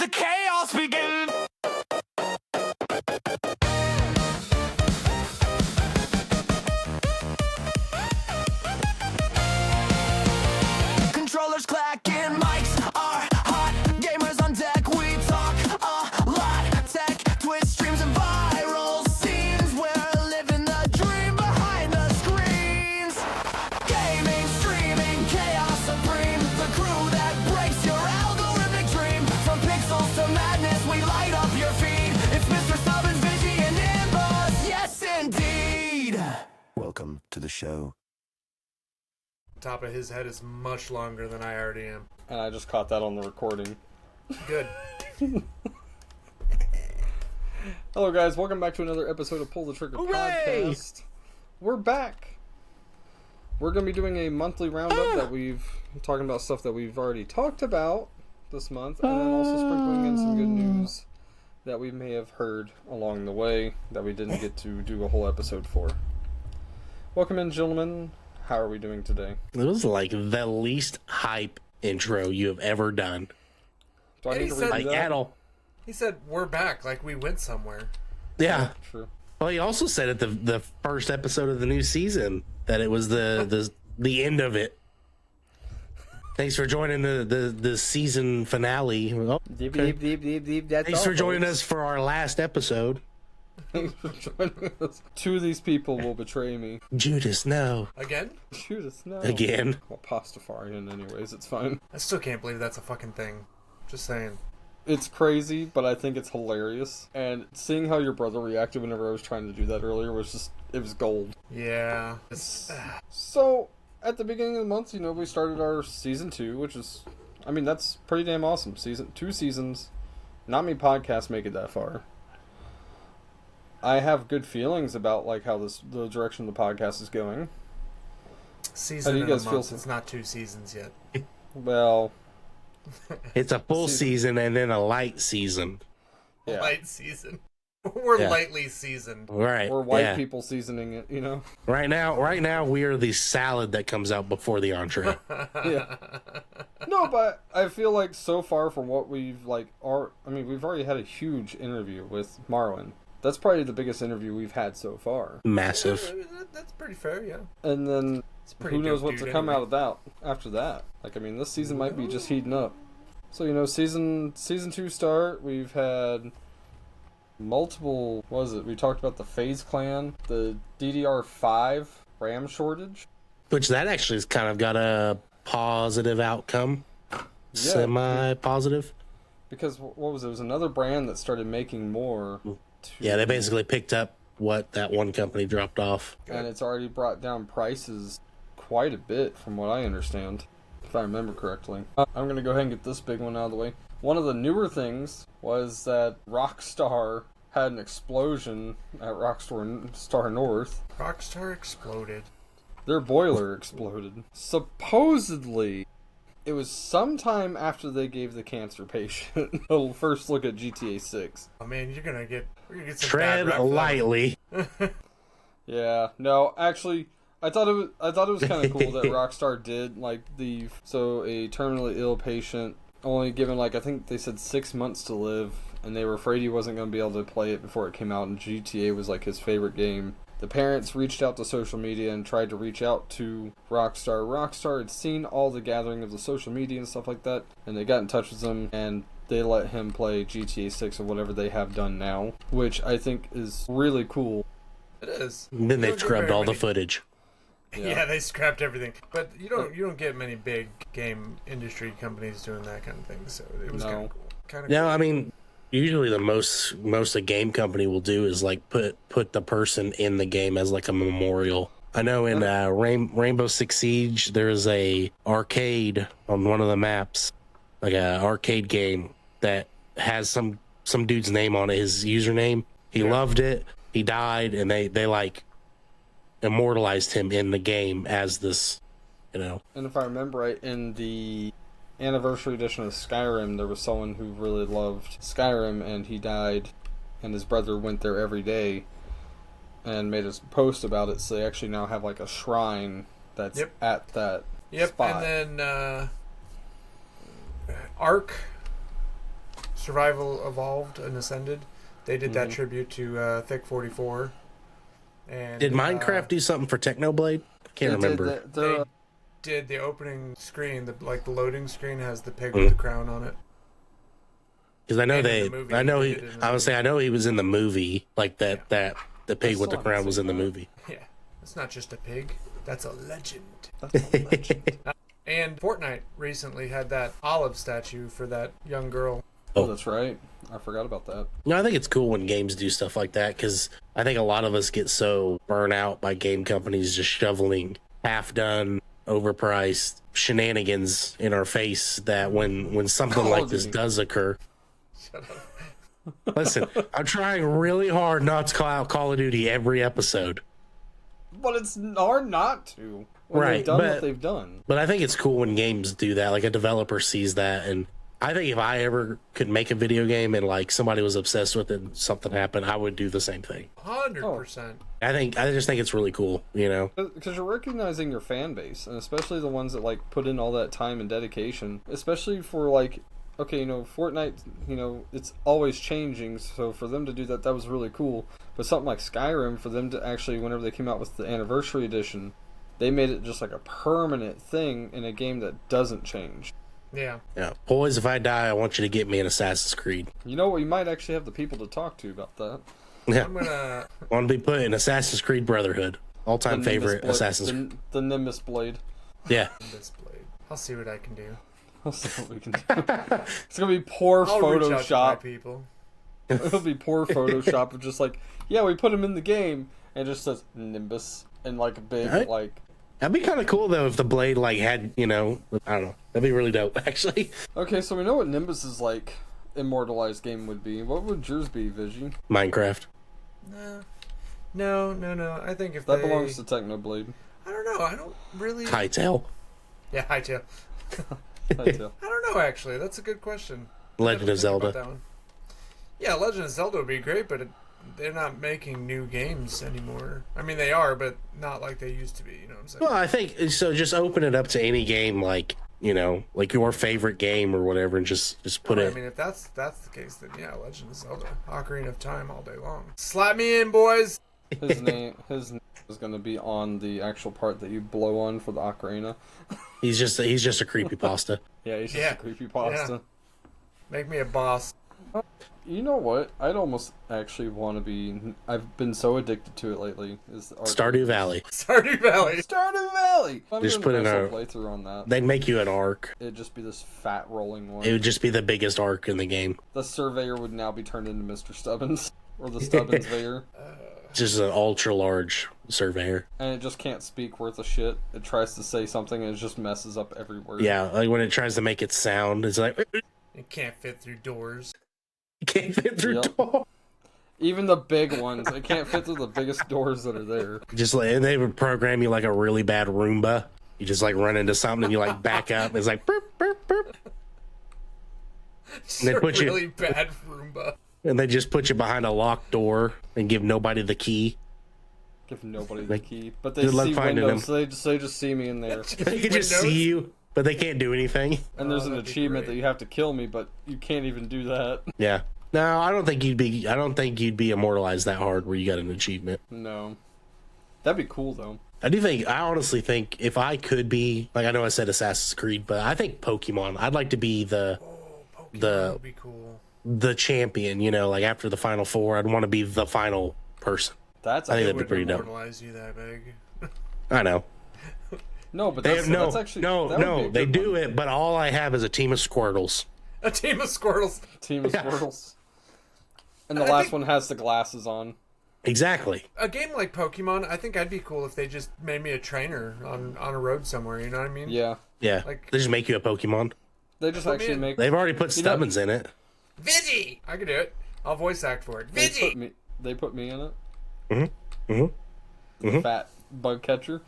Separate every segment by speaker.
Speaker 1: the chaos begin. Controllers clacking, mics are hot, gamers on deck, we talk a lot, tech, twist, streams, and viral scenes. We're living the dream behind the screens. Gaming, streaming, chaos supreme, the crew that breaks your algorithmic dream. From pixels to madness, we light up your feed. It's Mr. Stubbins, Vigi, and Nimbus, yes indeed. Welcome to the show.
Speaker 2: Top of his head is much longer than I already am.
Speaker 3: And I just caught that on the recording.
Speaker 2: Good.
Speaker 3: Hello guys, welcome back to another episode of Pull the Trigger
Speaker 4: Hooray!
Speaker 3: Podcast. We're back. We're going to be doing a monthly roundup that we've talking about stuff that we've already talked about this month, and then also sprinkling in some good news that we may have heard along the way that we didn't get to do a whole episode for. Welcome in, gentlemen. How are we doing today?
Speaker 4: It was like the least hype intro you have ever done.
Speaker 3: Do I need to read
Speaker 4: Like,
Speaker 3: that?
Speaker 4: at all.
Speaker 2: He said, we're back, like we went somewhere.
Speaker 4: Yeah.
Speaker 3: True.
Speaker 4: Well, he also said at the first episode of the new season that it was the end of it. Thanks for joining the season finale. Oh,
Speaker 3: Deep,
Speaker 4: okay.
Speaker 3: deep, that's
Speaker 4: Thanks
Speaker 3: all,
Speaker 4: for joining
Speaker 3: folks.
Speaker 4: us for our last episode.
Speaker 3: Thanks for joining us. Two of these people will betray me.
Speaker 4: Judas, no.
Speaker 2: Again?
Speaker 3: Judas, no.
Speaker 4: Again.
Speaker 3: Well, Pastafarian anyways, it's fine.
Speaker 2: I still can't believe that's a fucking thing. Just saying.
Speaker 3: It's crazy, but I think it's hilarious. And seeing how your brother reacted whenever I was trying to do that earlier was just, it was gold.
Speaker 2: Yeah.
Speaker 3: So, at the beginning of the month, we started our season 2, which is, that's pretty damn awesome. 2 seasons. Not many podcasts make it that far. I have good feelings about how the direction the podcast is going.
Speaker 2: Season
Speaker 3: How do you
Speaker 2: in a
Speaker 3: guys feel
Speaker 2: month.
Speaker 3: so-
Speaker 2: It's not 2 seasons yet.
Speaker 3: Well,
Speaker 4: It's a full season and then a light season.
Speaker 3: yeah.
Speaker 2: Light season. We're
Speaker 4: Yeah.
Speaker 2: lightly seasoned.
Speaker 4: Right.
Speaker 3: We're white
Speaker 4: yeah.
Speaker 3: people seasoning it,
Speaker 4: Right now, we are the salad that comes out before the entree.
Speaker 3: Yeah. No, but I feel like so far from what we've we've already had a huge interview with Marwin. That's probably the biggest interview we've had so far.
Speaker 4: Massive.
Speaker 2: That's pretty fair, yeah.
Speaker 3: And then
Speaker 2: It's pretty
Speaker 3: who knows
Speaker 2: dope
Speaker 3: what to
Speaker 2: dude
Speaker 3: come
Speaker 2: anyway.
Speaker 3: out of that after that. This season might be just heating up. So, season 2 start, we've had multiple, we talked about the FaZe clan, the DDR5 RAM shortage.
Speaker 4: Which that actually has kind of got a positive outcome. Semi-positive.
Speaker 3: Because, what was it? It was another brand that started making more.
Speaker 4: Yeah, they basically picked up what that one company dropped off.
Speaker 3: And it's already brought down prices quite a bit from what I understand, if I remember correctly. I'm going to go ahead and get this big one out of the way. One of the newer things was that Rockstar had an explosion at Rockstar North.
Speaker 2: Rockstar exploded.
Speaker 3: Their boiler exploded. Supposedly, it was sometime after they gave the cancer patient a first look at GTA 6.
Speaker 2: Oh man, we're gonna get some
Speaker 4: Tread
Speaker 2: bad rep for that.
Speaker 4: lightly.
Speaker 3: Yeah, no, actually, I thought it was kind of cool that Rockstar did a terminally ill patient only given I think they said 6 months to live, and they were afraid he wasn't going to be able to play it before it came out, and GTA was his favorite game. The parents reached out to social media and tried to reach out to Rockstar. Rockstar had seen all the gathering of the social media and stuff like that, and they got in touch with them, and they let him play GTA 6 or whatever they have done now, which I think is really cool.
Speaker 2: It is.
Speaker 4: And then they
Speaker 2: You don't get
Speaker 4: scrubbed
Speaker 2: very
Speaker 4: all the
Speaker 2: many-
Speaker 4: footage.
Speaker 2: Yeah, they scrapped everything. But you don't get many big game industry companies doing that kind of thing. So it was kind of cool.
Speaker 4: No, I mean, usually the most a game company will do is put the person in the game as a memorial. I know in Rainbow Six Siege there's a arcade on one of the maps, like a arcade game that has some dude's name on it, his username. He loved it. He died, and they immortalized him in the game as this,
Speaker 3: And if I remember right, in the anniversary edition of Skyrim, there was someone who really loved Skyrim, and he died, and his brother went there every day and made a post about it, so they actually now have a shrine that's at that spot.
Speaker 2: And then Ark Survival Evolved and Ascended. They did that tribute to Thick 44. And
Speaker 4: Did Minecraft do something for Technoblade? I can't remember.
Speaker 2: They did the opening screen, the loading screen has the pig with the crown on it.
Speaker 4: Because I know I know he was in the movie, like that the pig with the crown was in the movie.
Speaker 2: Yeah, it's not just a pig. That's a legend.
Speaker 3: That's a legend.
Speaker 2: And Fortnite recently had that olive statue for that young girl.
Speaker 3: Oh, that's right. I forgot about that.
Speaker 4: No, I think it's cool when games do stuff like that because I think a lot of us get so burnt out by game companies just shoveling half-done, overpriced shenanigans in our face that when something like this does occur.
Speaker 2: Shut up.
Speaker 4: Listen, I'm trying really hard not to call out Call of Duty every episode.
Speaker 3: But it's hard not to. When they've done what they've done.
Speaker 4: But I think it's cool when games do that. Like a developer sees that, and I think if I ever could make a video game and like somebody was obsessed with it and something happened, I would do the same thing.
Speaker 2: 100%.
Speaker 4: I just think it's really cool, you know?
Speaker 3: Because you're recognizing your fan base, and especially the ones that like put in all that time and dedication, especially for like, okay, you know, Fortnite, you know, it's always changing, so for them to do that, that was really cool. But something like Skyrim, for them to actually, whenever they came out with the Anniversary Edition, they made it just like a permanent thing in a game that doesn't change.
Speaker 2: Yeah.
Speaker 4: Yeah. Boys, if I die, I want you to get me an Assassin's Creed.
Speaker 3: You know what? You might actually have the people to talk to about that.
Speaker 4: Yeah.
Speaker 2: I'm gonna...
Speaker 4: I want to be put in Assassin's Creed Brotherhood. All-time favorite Assassin's Creed.
Speaker 3: The Nimbus Blade.
Speaker 4: Yeah.
Speaker 2: This blade. I'll see what I can do.
Speaker 3: I'll see what we can do. It's gonna be poor
Speaker 2: I'll reach out to my
Speaker 3: Photoshop.
Speaker 2: people.
Speaker 3: It'll be poor Photoshop of just like, yeah, we put him in the game, and it just says Nimbus and like a big
Speaker 4: Right.
Speaker 3: like.
Speaker 4: That'd be kind of cool, though, if the blade, like, had, you know, I don't know. That'd be really dope, actually.
Speaker 3: Okay, so we know what Nimbus's like immortalized game would be. What would yours be, Vigi?
Speaker 4: Minecraft.
Speaker 2: No. I think if
Speaker 3: That belongs to Technoblade.
Speaker 2: I don't know. I don't really...
Speaker 4: Hytale.
Speaker 2: Yeah, Hytale.
Speaker 3: Hytale.
Speaker 2: I don't know, actually. That's a good question.
Speaker 4: Legend of
Speaker 2: Think about
Speaker 4: Zelda.
Speaker 2: that one. Yeah, Legend of Zelda would be great, but they're not making new games anymore. I mean, they are, but not like they used to be. You know what I'm saying?
Speaker 4: Well, I think, so just open it up to any game, like, you know, like your favorite game or whatever, and just put it...
Speaker 2: I mean, if that's the case, then yeah, Legend of Zelda. Ocarina of Time all day long. Slap me in, boys!
Speaker 3: His name is going to be on the actual part that you blow on for the ocarina.
Speaker 4: He's just a creepypasta.
Speaker 3: Yeah, he's just a creepy pasta.
Speaker 2: Yeah. Make me a boss.
Speaker 3: You know what? I'd almost actually want to be. I've been so addicted to it lately. Is
Speaker 4: Stardew Valley.
Speaker 2: Stardew Valley.
Speaker 3: Stardew Valley. I'm
Speaker 4: Just
Speaker 3: doing
Speaker 4: put in
Speaker 3: a
Speaker 4: a-
Speaker 3: playthrough on that.
Speaker 4: They'd make you an arc.
Speaker 3: It'd just be this fat rolling one.
Speaker 4: It would just be the biggest arc in the game.
Speaker 3: The surveyor would now be turned into Mr. Stubbins, or the Stubbins Veyor,
Speaker 4: Just an ultra large surveyor.
Speaker 3: and it just can't speak worth a shit. It tries to say something and it just messes up every word.
Speaker 4: Yeah, like when it tries to make it sound, it's like
Speaker 2: It can't fit through doors.
Speaker 4: it can't fit through
Speaker 3: Yep.
Speaker 4: door.
Speaker 3: Even the big ones, it can't fit through the biggest doors that are there.
Speaker 4: Just like, and they would program you like a really bad Roomba. You just like run into something and you like back up. And it's like burp burp burp,
Speaker 2: It's
Speaker 4: they
Speaker 2: a
Speaker 4: put you-
Speaker 2: really bad Roomba.
Speaker 4: and they just put you behind a locked door and give nobody the key.
Speaker 3: Give nobody the
Speaker 4: Like,
Speaker 3: key, but they
Speaker 4: good luck
Speaker 3: see
Speaker 4: finding
Speaker 3: windows,
Speaker 4: them.
Speaker 3: so they just see me in there.
Speaker 4: They can just
Speaker 2: Windows?
Speaker 4: see you, but they can't do anything.
Speaker 3: And there's an
Speaker 2: that'd be
Speaker 3: achievement
Speaker 2: great.
Speaker 3: that you have to kill me, but you can't even do that.
Speaker 4: Yeah. No, I don't think you'd be immortalized that hard where you got an achievement.
Speaker 3: No. That'd be cool, though.
Speaker 4: I honestly think if I could be, like, I know I said Assassin's Creed, but I think Pokemon, I'd like to be
Speaker 2: Pokemon would be cool.
Speaker 4: the champion, you know, like after the Final Four, I'd want to be the final person.
Speaker 3: That's
Speaker 4: I think
Speaker 2: They
Speaker 4: that'd be
Speaker 2: wouldn't
Speaker 4: pretty dope.
Speaker 2: immortalize you that big.
Speaker 4: I know.
Speaker 3: no, but
Speaker 4: They
Speaker 3: that's,
Speaker 4: have,
Speaker 3: that's actually that would be a
Speaker 4: they
Speaker 3: good
Speaker 4: do
Speaker 3: one.
Speaker 4: it, but all I have is a team of Squirtles.
Speaker 2: A team of Squirtles.
Speaker 3: Team of
Speaker 4: Yeah.
Speaker 3: Squirtles. And the
Speaker 2: I
Speaker 3: last
Speaker 2: think-
Speaker 3: one has the glasses on.
Speaker 4: Exactly.
Speaker 2: A game like Pokemon, I think I'd be cool if they just made me a trainer on a road somewhere, you know what I mean?
Speaker 3: Yeah.
Speaker 4: Yeah.
Speaker 2: Like-
Speaker 4: They just make you a Pokemon.
Speaker 3: They just
Speaker 2: Put me
Speaker 3: actually
Speaker 2: in.
Speaker 3: make.
Speaker 4: They've already put
Speaker 3: You know-
Speaker 4: Stubbins in it.
Speaker 2: Vigi! I could do it. I'll voice act for it. Vigi!
Speaker 3: They put me in it.
Speaker 4: Mhm.
Speaker 3: The fat bug catcher.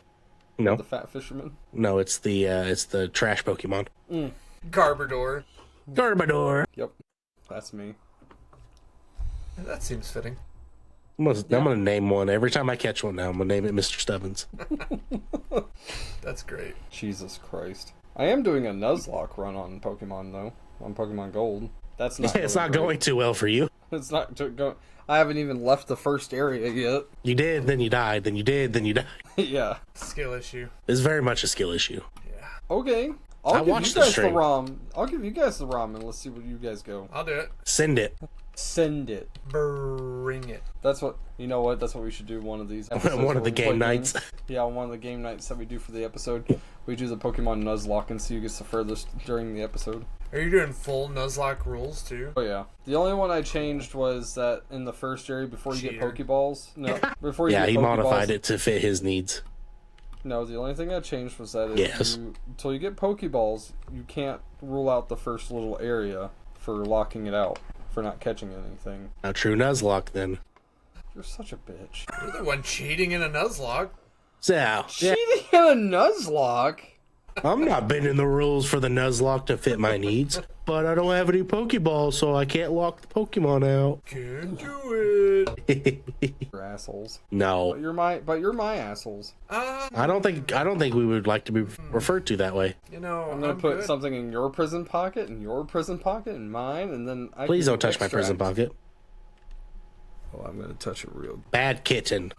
Speaker 4: No,
Speaker 3: The fat fisherman.
Speaker 4: no, it's the trash Pokemon.
Speaker 2: Garbodor.
Speaker 4: Garbodor.
Speaker 3: Yep. That's me.
Speaker 2: That seems fitting.
Speaker 4: I'm gonna name one every time I catch one. Now I'm gonna name it Mr. Stubbins.
Speaker 2: That's great.
Speaker 3: Jesus Christ. I am doing a Nuzlocke run on Pokemon, though. On Pokemon Gold. That's not.
Speaker 4: It's not going too well for you.
Speaker 3: It's not going. I haven't even left the first area yet.
Speaker 4: You did, then you died, then you did, then you died.
Speaker 3: Yeah.
Speaker 2: Skill issue.
Speaker 4: It's very much a skill issue.
Speaker 2: Yeah.
Speaker 3: Okay.
Speaker 4: I
Speaker 3: I'll give
Speaker 4: watched
Speaker 3: you
Speaker 4: the
Speaker 3: guys the
Speaker 4: stream.
Speaker 3: ROM. I'll give you guys the ROM and let's see where you guys go.
Speaker 2: I'll do it.
Speaker 4: Send it.
Speaker 3: Send it.
Speaker 2: Bring it.
Speaker 3: That's what you know. What that's what we should do. One of these. episodes
Speaker 4: One
Speaker 3: where
Speaker 4: of the
Speaker 3: we play
Speaker 4: game nights.
Speaker 3: games. Yeah, one of the game nights that we do for the episode. We do the Pokemon Nuzlocke and see who gets the furthest during the episode.
Speaker 2: Are you doing full Nuzlocke rules too?
Speaker 3: Oh yeah. The only one I changed was that in the first area before you get
Speaker 2: Cheater.
Speaker 3: Pokeballs. No, before you
Speaker 4: Yeah,
Speaker 3: get
Speaker 4: he
Speaker 3: Pokeballs,
Speaker 4: modified it to fit his needs.
Speaker 3: No, the only thing I changed was that
Speaker 4: Yes.
Speaker 3: until you get Pokeballs, you can't rule out the first little area for locking it out, for not catching anything.
Speaker 4: A true Nuzlocke, then.
Speaker 3: You're such a bitch.
Speaker 2: You're the one cheating in a Nuzlocke.
Speaker 4: So, yeah,
Speaker 3: Cheating in a Nuzlocke?
Speaker 4: I'm not bending the rules for the Nuzlocke to fit my needs, but I don't have any Pokeballs, so I can't lock the Pokemon out.
Speaker 2: Can't do it.
Speaker 3: You're assholes.
Speaker 4: No,
Speaker 3: But you're my assholes.
Speaker 4: I don't think we would like to be referred to that way.
Speaker 2: You know,
Speaker 3: I'm gonna put
Speaker 2: good.
Speaker 3: something in your prison pocket, and your prison pocket, and mine, and then I
Speaker 4: Please
Speaker 3: can
Speaker 4: don't touch my prison
Speaker 3: extract.
Speaker 4: pocket.
Speaker 3: Oh, I'm gonna touch it real.
Speaker 4: Bad kitten.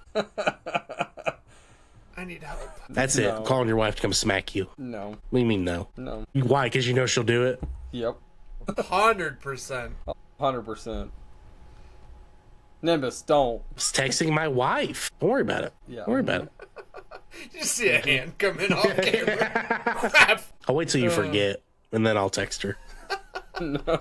Speaker 2: I need help.
Speaker 4: That's
Speaker 3: No.
Speaker 4: it. Calling your wife to come smack you.
Speaker 3: No,
Speaker 4: What do you mean no?
Speaker 3: no.
Speaker 4: Why? Because you know she'll do it?
Speaker 3: Yep,
Speaker 2: 100%.
Speaker 3: 100%. Nimbus, don't.
Speaker 4: It's texting my wife. Don't worry about it.
Speaker 3: Yeah.
Speaker 4: Don't worry about it.
Speaker 2: You see a hand come in off camera. Crap.
Speaker 4: I'll wait till you forget, and then I'll text her.
Speaker 3: No.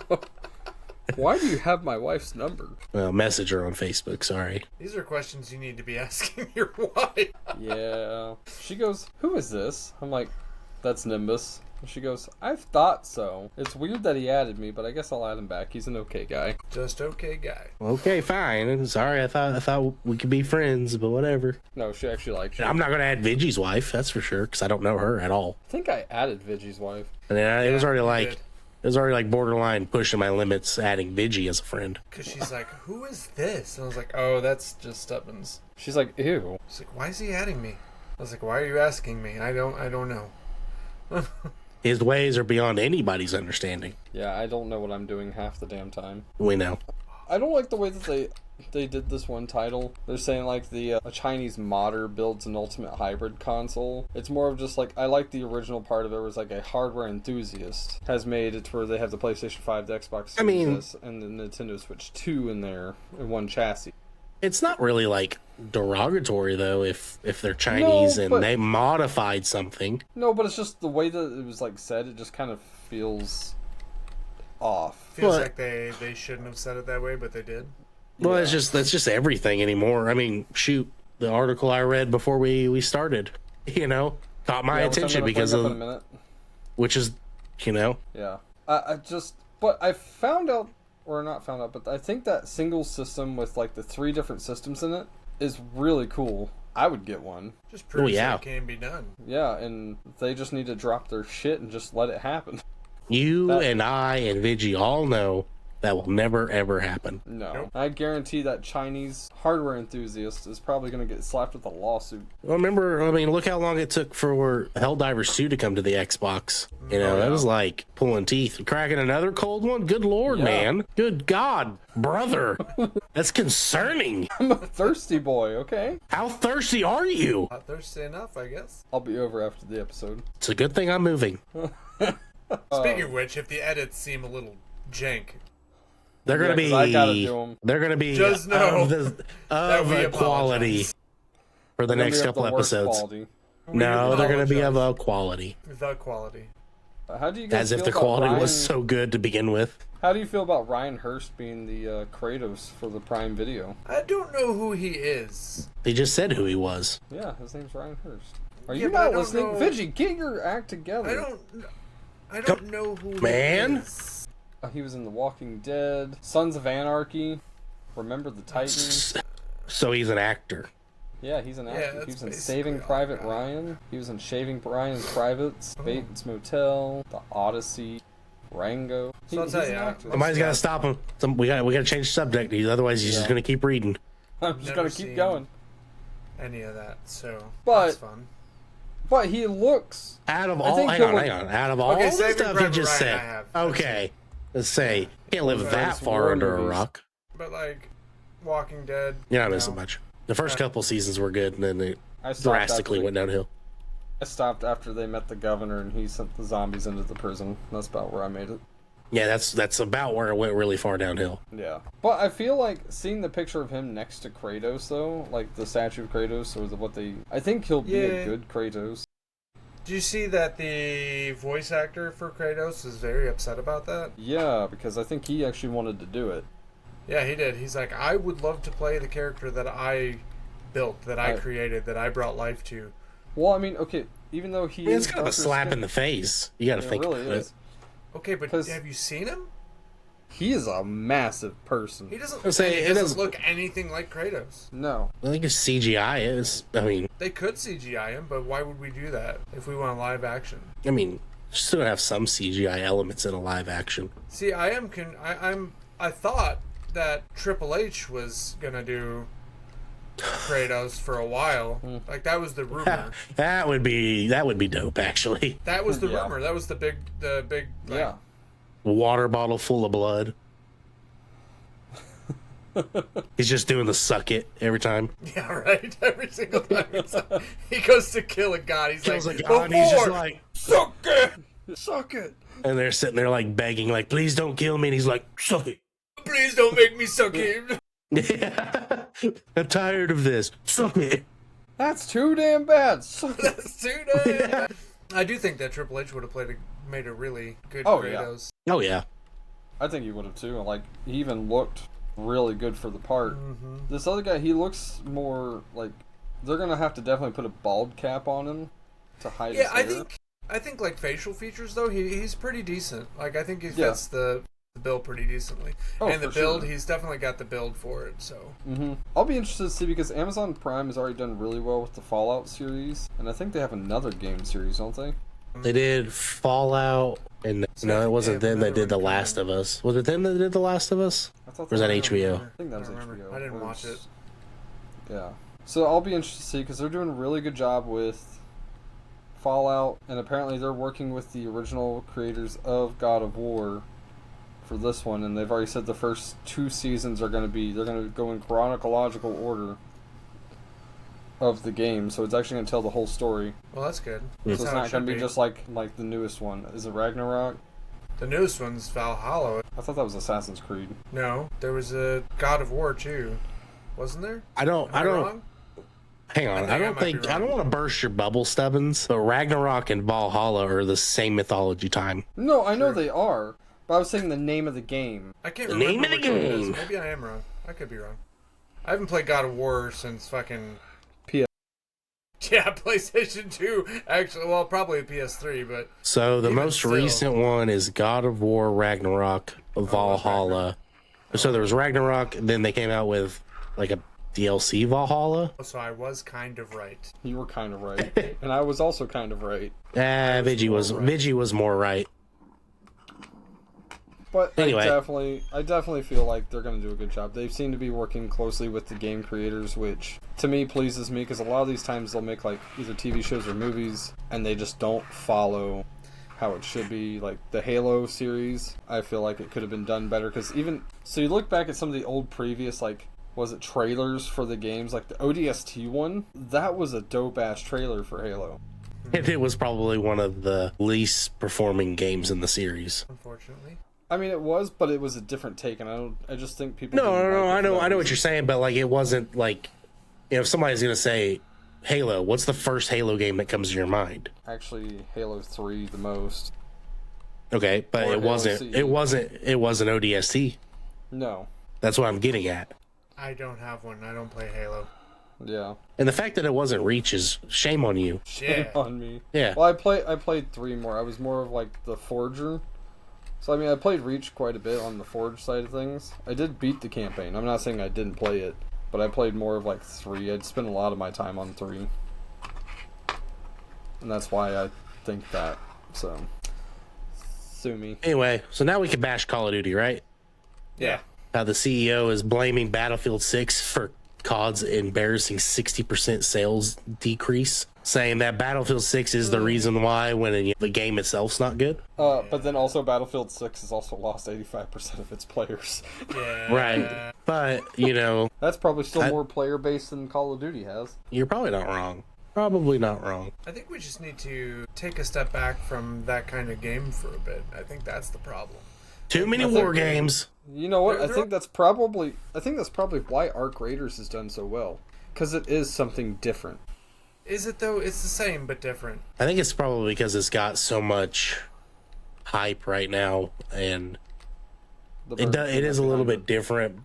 Speaker 3: Why do you have my wife's number?
Speaker 4: Well, message her on Facebook, sorry.
Speaker 2: These are questions you need to be asking your wife.
Speaker 3: Yeah. She goes, "Who is this?" I'm like, "That's Nimbus." And she goes, "I've thought so. It's weird that he added me, but I guess I'll add him back. He's an okay guy."
Speaker 2: Just okay guy.
Speaker 4: Okay, fine. Sorry, I thought we could be friends, but whatever.
Speaker 3: No, she actually likes you.
Speaker 4: I'm not gonna add Vigi's wife, that's for sure, because I don't know her at all.
Speaker 3: I think I added Vigi's wife.
Speaker 4: And then it was
Speaker 2: Yeah,
Speaker 4: already
Speaker 2: you
Speaker 4: like
Speaker 2: did.
Speaker 4: it was already like borderline pushing my limits, adding Vigi as a friend.
Speaker 2: Because she's like, who is this? And I was like, oh, that's just Stubbins.
Speaker 3: She's like, "Ew."
Speaker 2: She's like, why is he adding me? I was like, why are you asking me? I don't know.
Speaker 4: His ways are beyond anybody's understanding.
Speaker 3: Yeah, I don't know what I'm doing half the damn time.
Speaker 4: We know.
Speaker 3: I don't like the way that they did this one title. They're saying like a Chinese modder builds an ultimate hybrid console. It's more of just like, I like the original part of it was like a hardware enthusiast has made it to where they have the PlayStation 5, the Xbox Series
Speaker 4: I mean-
Speaker 3: S, and the Nintendo Switch 2 in there in one chassis.
Speaker 4: It's not really like derogatory though if they're Chinese and
Speaker 3: but-
Speaker 4: they modified something.
Speaker 3: No, but it's just the way that it was like said, it just kind of feels off.
Speaker 2: Feels
Speaker 4: But-
Speaker 2: like they shouldn't have said it that way, but they did.
Speaker 4: Well,
Speaker 3: Yeah.
Speaker 4: that's just everything anymore. I mean, shoot, the article I read before we started, caught my
Speaker 3: Yeah, which I'm
Speaker 4: attention
Speaker 3: gonna
Speaker 4: because
Speaker 3: bring up
Speaker 4: of
Speaker 3: in a minute.
Speaker 4: which is,
Speaker 3: Yeah. But I found out, or not found out, but I think that single system with like the 3 different systems in it is really cool. I would get one.
Speaker 2: Just proves
Speaker 4: yeah.
Speaker 2: it can be done.
Speaker 3: Yeah, and they just need to drop their shit and just let it happen.
Speaker 4: you
Speaker 3: That-
Speaker 4: and I and Vigi all know that will never ever happen.
Speaker 3: No.
Speaker 2: Nope.
Speaker 3: I guarantee that Chinese hardware enthusiast is probably going to get slapped with a lawsuit.
Speaker 4: Well, look how long it took for Helldivers 2 to come to the Xbox. That was like pulling teeth. Cracking another cold one? Good lord,
Speaker 3: Yeah.
Speaker 4: man. Good God, brother. That's concerning.
Speaker 3: I'm a thirsty boy, okay?
Speaker 4: How thirsty are you?
Speaker 2: Not thirsty enough, I guess.
Speaker 3: I'll be over after the episode.
Speaker 4: It's a good thing I'm moving.
Speaker 2: Speaking of which, if the edits seem a little jank,
Speaker 4: They're gonna
Speaker 3: Yeah, 'cause I gotta
Speaker 4: be.
Speaker 3: do 'em.
Speaker 4: They're gonna be
Speaker 2: Just know
Speaker 4: of
Speaker 2: we
Speaker 4: a quality
Speaker 2: apologize.
Speaker 4: for the
Speaker 3: They're gonna
Speaker 4: next
Speaker 3: be of
Speaker 4: couple
Speaker 3: the worst
Speaker 4: episodes.
Speaker 3: quality.
Speaker 4: No, they're gonna be of
Speaker 2: apologize.
Speaker 4: a quality.
Speaker 2: The quality.
Speaker 3: How do you guys
Speaker 4: As if
Speaker 3: feel
Speaker 4: the
Speaker 3: about
Speaker 4: quality
Speaker 3: Ryan,
Speaker 4: was so good to begin with.
Speaker 3: How do you feel about Ryan Hurst being the Kratos for the Prime Video?
Speaker 2: I don't know who he is.
Speaker 4: They just said who he was.
Speaker 3: Yeah, his name's Ryan Hurst. Are
Speaker 2: Yeah,
Speaker 3: you
Speaker 2: but I
Speaker 3: not
Speaker 2: don't
Speaker 3: listening?
Speaker 2: know-
Speaker 3: Vigi, get your act together.
Speaker 2: I don't know who
Speaker 4: Man.
Speaker 2: he is.
Speaker 3: He was in The Walking Dead, Sons of Anarchy, Remember the Titans.
Speaker 4: So he's an actor.
Speaker 3: Yeah, he's an
Speaker 2: Yeah,
Speaker 3: actor.
Speaker 2: that's
Speaker 3: He was in
Speaker 2: basically
Speaker 3: Saving
Speaker 2: all I
Speaker 3: Private
Speaker 2: got.
Speaker 3: Ryan. He was in Shaving Ryan's Privates, Bates Motel, The Odyssey, Rango.
Speaker 2: So I'll tell
Speaker 3: he's
Speaker 2: you,
Speaker 3: an actor.
Speaker 4: Somebody's got to stop him. We got to change the subject. Otherwise, he's just
Speaker 3: Yeah.
Speaker 4: gonna keep reading.
Speaker 3: I'm just
Speaker 2: Never
Speaker 3: gonna keep
Speaker 2: seen-
Speaker 3: going.
Speaker 2: Any of that, so
Speaker 3: But-
Speaker 2: that's fun.
Speaker 3: But he looks.
Speaker 4: Out of
Speaker 3: I
Speaker 4: all,
Speaker 3: think
Speaker 4: hang
Speaker 3: he'll
Speaker 4: on,
Speaker 3: look-
Speaker 4: hang on. Out of all
Speaker 2: Okay,
Speaker 4: the
Speaker 2: Saving
Speaker 4: stuff you
Speaker 2: Private
Speaker 4: just
Speaker 2: Ryan,
Speaker 4: said,
Speaker 2: I have. I've
Speaker 4: okay. Let's say, can't live that far under a rock.
Speaker 2: But like Walking Dead.
Speaker 4: You're not missing much. The first couple seasons were good, and then it drastically went downhill.
Speaker 3: I stopped after they met the governor and he sent the zombies into the prison. That's about where I made it.
Speaker 4: Yeah, that's about where it went really far downhill.
Speaker 3: Yeah. But I feel like seeing the picture of him next to Kratos, though, like the statue of Kratos, or I think he'll be a good Kratos.
Speaker 2: Do you see that the voice actor for Kratos is very upset about that?
Speaker 3: Yeah, because I think he actually wanted to do it.
Speaker 2: Yeah, he did. He's like, I would love to play the character that I built, that I created, that I brought life to.
Speaker 3: Well, I mean, okay, even though
Speaker 4: it's kind of a slap in the face. You got to think
Speaker 3: really
Speaker 4: about it.
Speaker 2: Okay, but have you seen him?
Speaker 3: He is a massive person.
Speaker 2: He doesn't look anything like Kratos.
Speaker 3: No.
Speaker 4: I think it's CGI.
Speaker 2: They could CGI him, but why would we do that if we want live action?
Speaker 4: I mean, still have some CGI elements in a live action.
Speaker 2: See, I thought that Triple H was gonna do Kratos for a while. Like that was the rumor.
Speaker 4: that would be dope, actually.
Speaker 2: That was the rumor. That was the big like,
Speaker 4: water bottle full of blood. He's just doing the suck it every time.
Speaker 2: Yeah, right. Every single time he goes to kill a god, he's
Speaker 4: kills
Speaker 2: like,
Speaker 4: a god, and he's just like,
Speaker 2: suck it, suck it.
Speaker 4: And they're sitting there like begging, like, please don't kill me. And he's like, suck it.
Speaker 2: Please don't make me suck it.
Speaker 4: Yeah. I'm tired of this. Suck it.
Speaker 3: That's too damn bad. Suck it.
Speaker 2: That's too damn bad. I do think that Triple H would have made a really good Kratos.
Speaker 4: Yeah. Oh yeah.
Speaker 3: I think he would have too. Like he even looked really good for the part.
Speaker 2: Mm-hmm.
Speaker 3: This other guy, he looks more like they're gonna have to definitely put a bald cap on him to hide his hair.
Speaker 2: I think like facial features though, he's pretty decent. Like I think he fits the build pretty decently. And the build, he's definitely got the build for it, so.
Speaker 3: I'll be interested to see because Amazon Prime has already done really well with the Fallout series, and I think they have another game series, don't they?
Speaker 4: They did Fallout, and no, it wasn't them that did The Last of Us. Was it them that did The Last of Us? Or was that HBO?
Speaker 3: I think that was HBO.
Speaker 2: I didn't watch it.
Speaker 3: Yeah. So I'll be interested to see because they're doing a really good job with Fallout, and apparently they're working with the original creators of God of War for this one, and they've already said the first 2 seasons are going to go in chronological order of the game, so it's actually going to tell the whole story.
Speaker 2: Well, that's good.
Speaker 3: So it's not going to be just like the newest one. Is it Ragnarok?
Speaker 2: The newest one's Valhalla.
Speaker 3: I thought that was Assassin's Creed.
Speaker 2: No, there was a God of War too, wasn't there?
Speaker 4: I don't.
Speaker 2: Wrong?
Speaker 4: Hang on, I don't want to burst your bubble, Stubbins, but Ragnarok and Valhalla are the same mythology time.
Speaker 3: No, I know they are. But I was saying the name of the game.
Speaker 2: I can't remember
Speaker 4: name of the game.
Speaker 2: Maybe I am wrong. I could be wrong. I haven't played God of War since fucking
Speaker 3: PS.
Speaker 2: Yeah, PlayStation 2. Actually, well, probably a PS3, but
Speaker 4: so the most recent one is God of War Ragnarok Valhalla. So there was Ragnarok, and then they came out with like a DLC Valhalla.
Speaker 2: So I was kind of right.
Speaker 3: You were kind of right, and I was also kind of right.
Speaker 4: Vigi was more right.
Speaker 3: But
Speaker 4: anyway.
Speaker 3: I definitely feel like they're going to do a good job. They seem to be working closely with the game creators, which to me pleases me because a lot of these times they'll make like either TV shows or movies and they just don't follow how it should be. Like the Halo series, I feel like it could have been done better because so you look back at some of the old previous trailers for the games, like the ODST one, that was a dope ass trailer for Halo.
Speaker 4: And it was probably one of the least performing games in the series.
Speaker 2: Unfortunately.
Speaker 3: I mean, it was, but it was a different take, and I just think people.
Speaker 4: No, I know what you're saying, but like, it wasn't like, if somebody's gonna say Halo, what's the first Halo game that comes to your mind?
Speaker 3: Actually, Halo 3 the most.
Speaker 4: Okay, but it wasn't ODST.
Speaker 3: No.
Speaker 4: That's what I'm getting at.
Speaker 2: I don't have one. I don't play Halo.
Speaker 3: Yeah.
Speaker 4: And the fact that it wasn't Reach is shame on you.
Speaker 2: Shame
Speaker 3: on me.
Speaker 4: Yeah.
Speaker 3: Well, I played 3 more. I was more of like the Forger. So, I mean, I played Reach quite a bit on the Forge side of things. I did beat the campaign. I'm not saying I didn't play it, but I played more of like 3. I'd spent a lot of my time on 3. And that's why I think that. So, sue me.
Speaker 4: Anyway, so now we can bash Call of Duty, right?
Speaker 2: Yeah.
Speaker 4: How the CEO is blaming Battlefield 6 for COD's embarrassing 60% sales decrease, saying that Battlefield 6 is the reason why when the game itself's not good.
Speaker 3: But then also Battlefield 6 has also lost 85% of its players.
Speaker 2: Yeah.
Speaker 4: Right. But,
Speaker 3: That's probably still more player base than Call of Duty has.
Speaker 4: you're probably not wrong. Probably not wrong.
Speaker 2: I think we just need to take a step back from that kind of game for a bit. I think that's the problem.
Speaker 4: Too many war games.
Speaker 3: You know what? I think that's probably why Arc Raiders has done so well, because it is something different.
Speaker 2: Is it though? It's the same but different.
Speaker 4: I think it's probably because it's got so much hype right now, and it is a little bit different.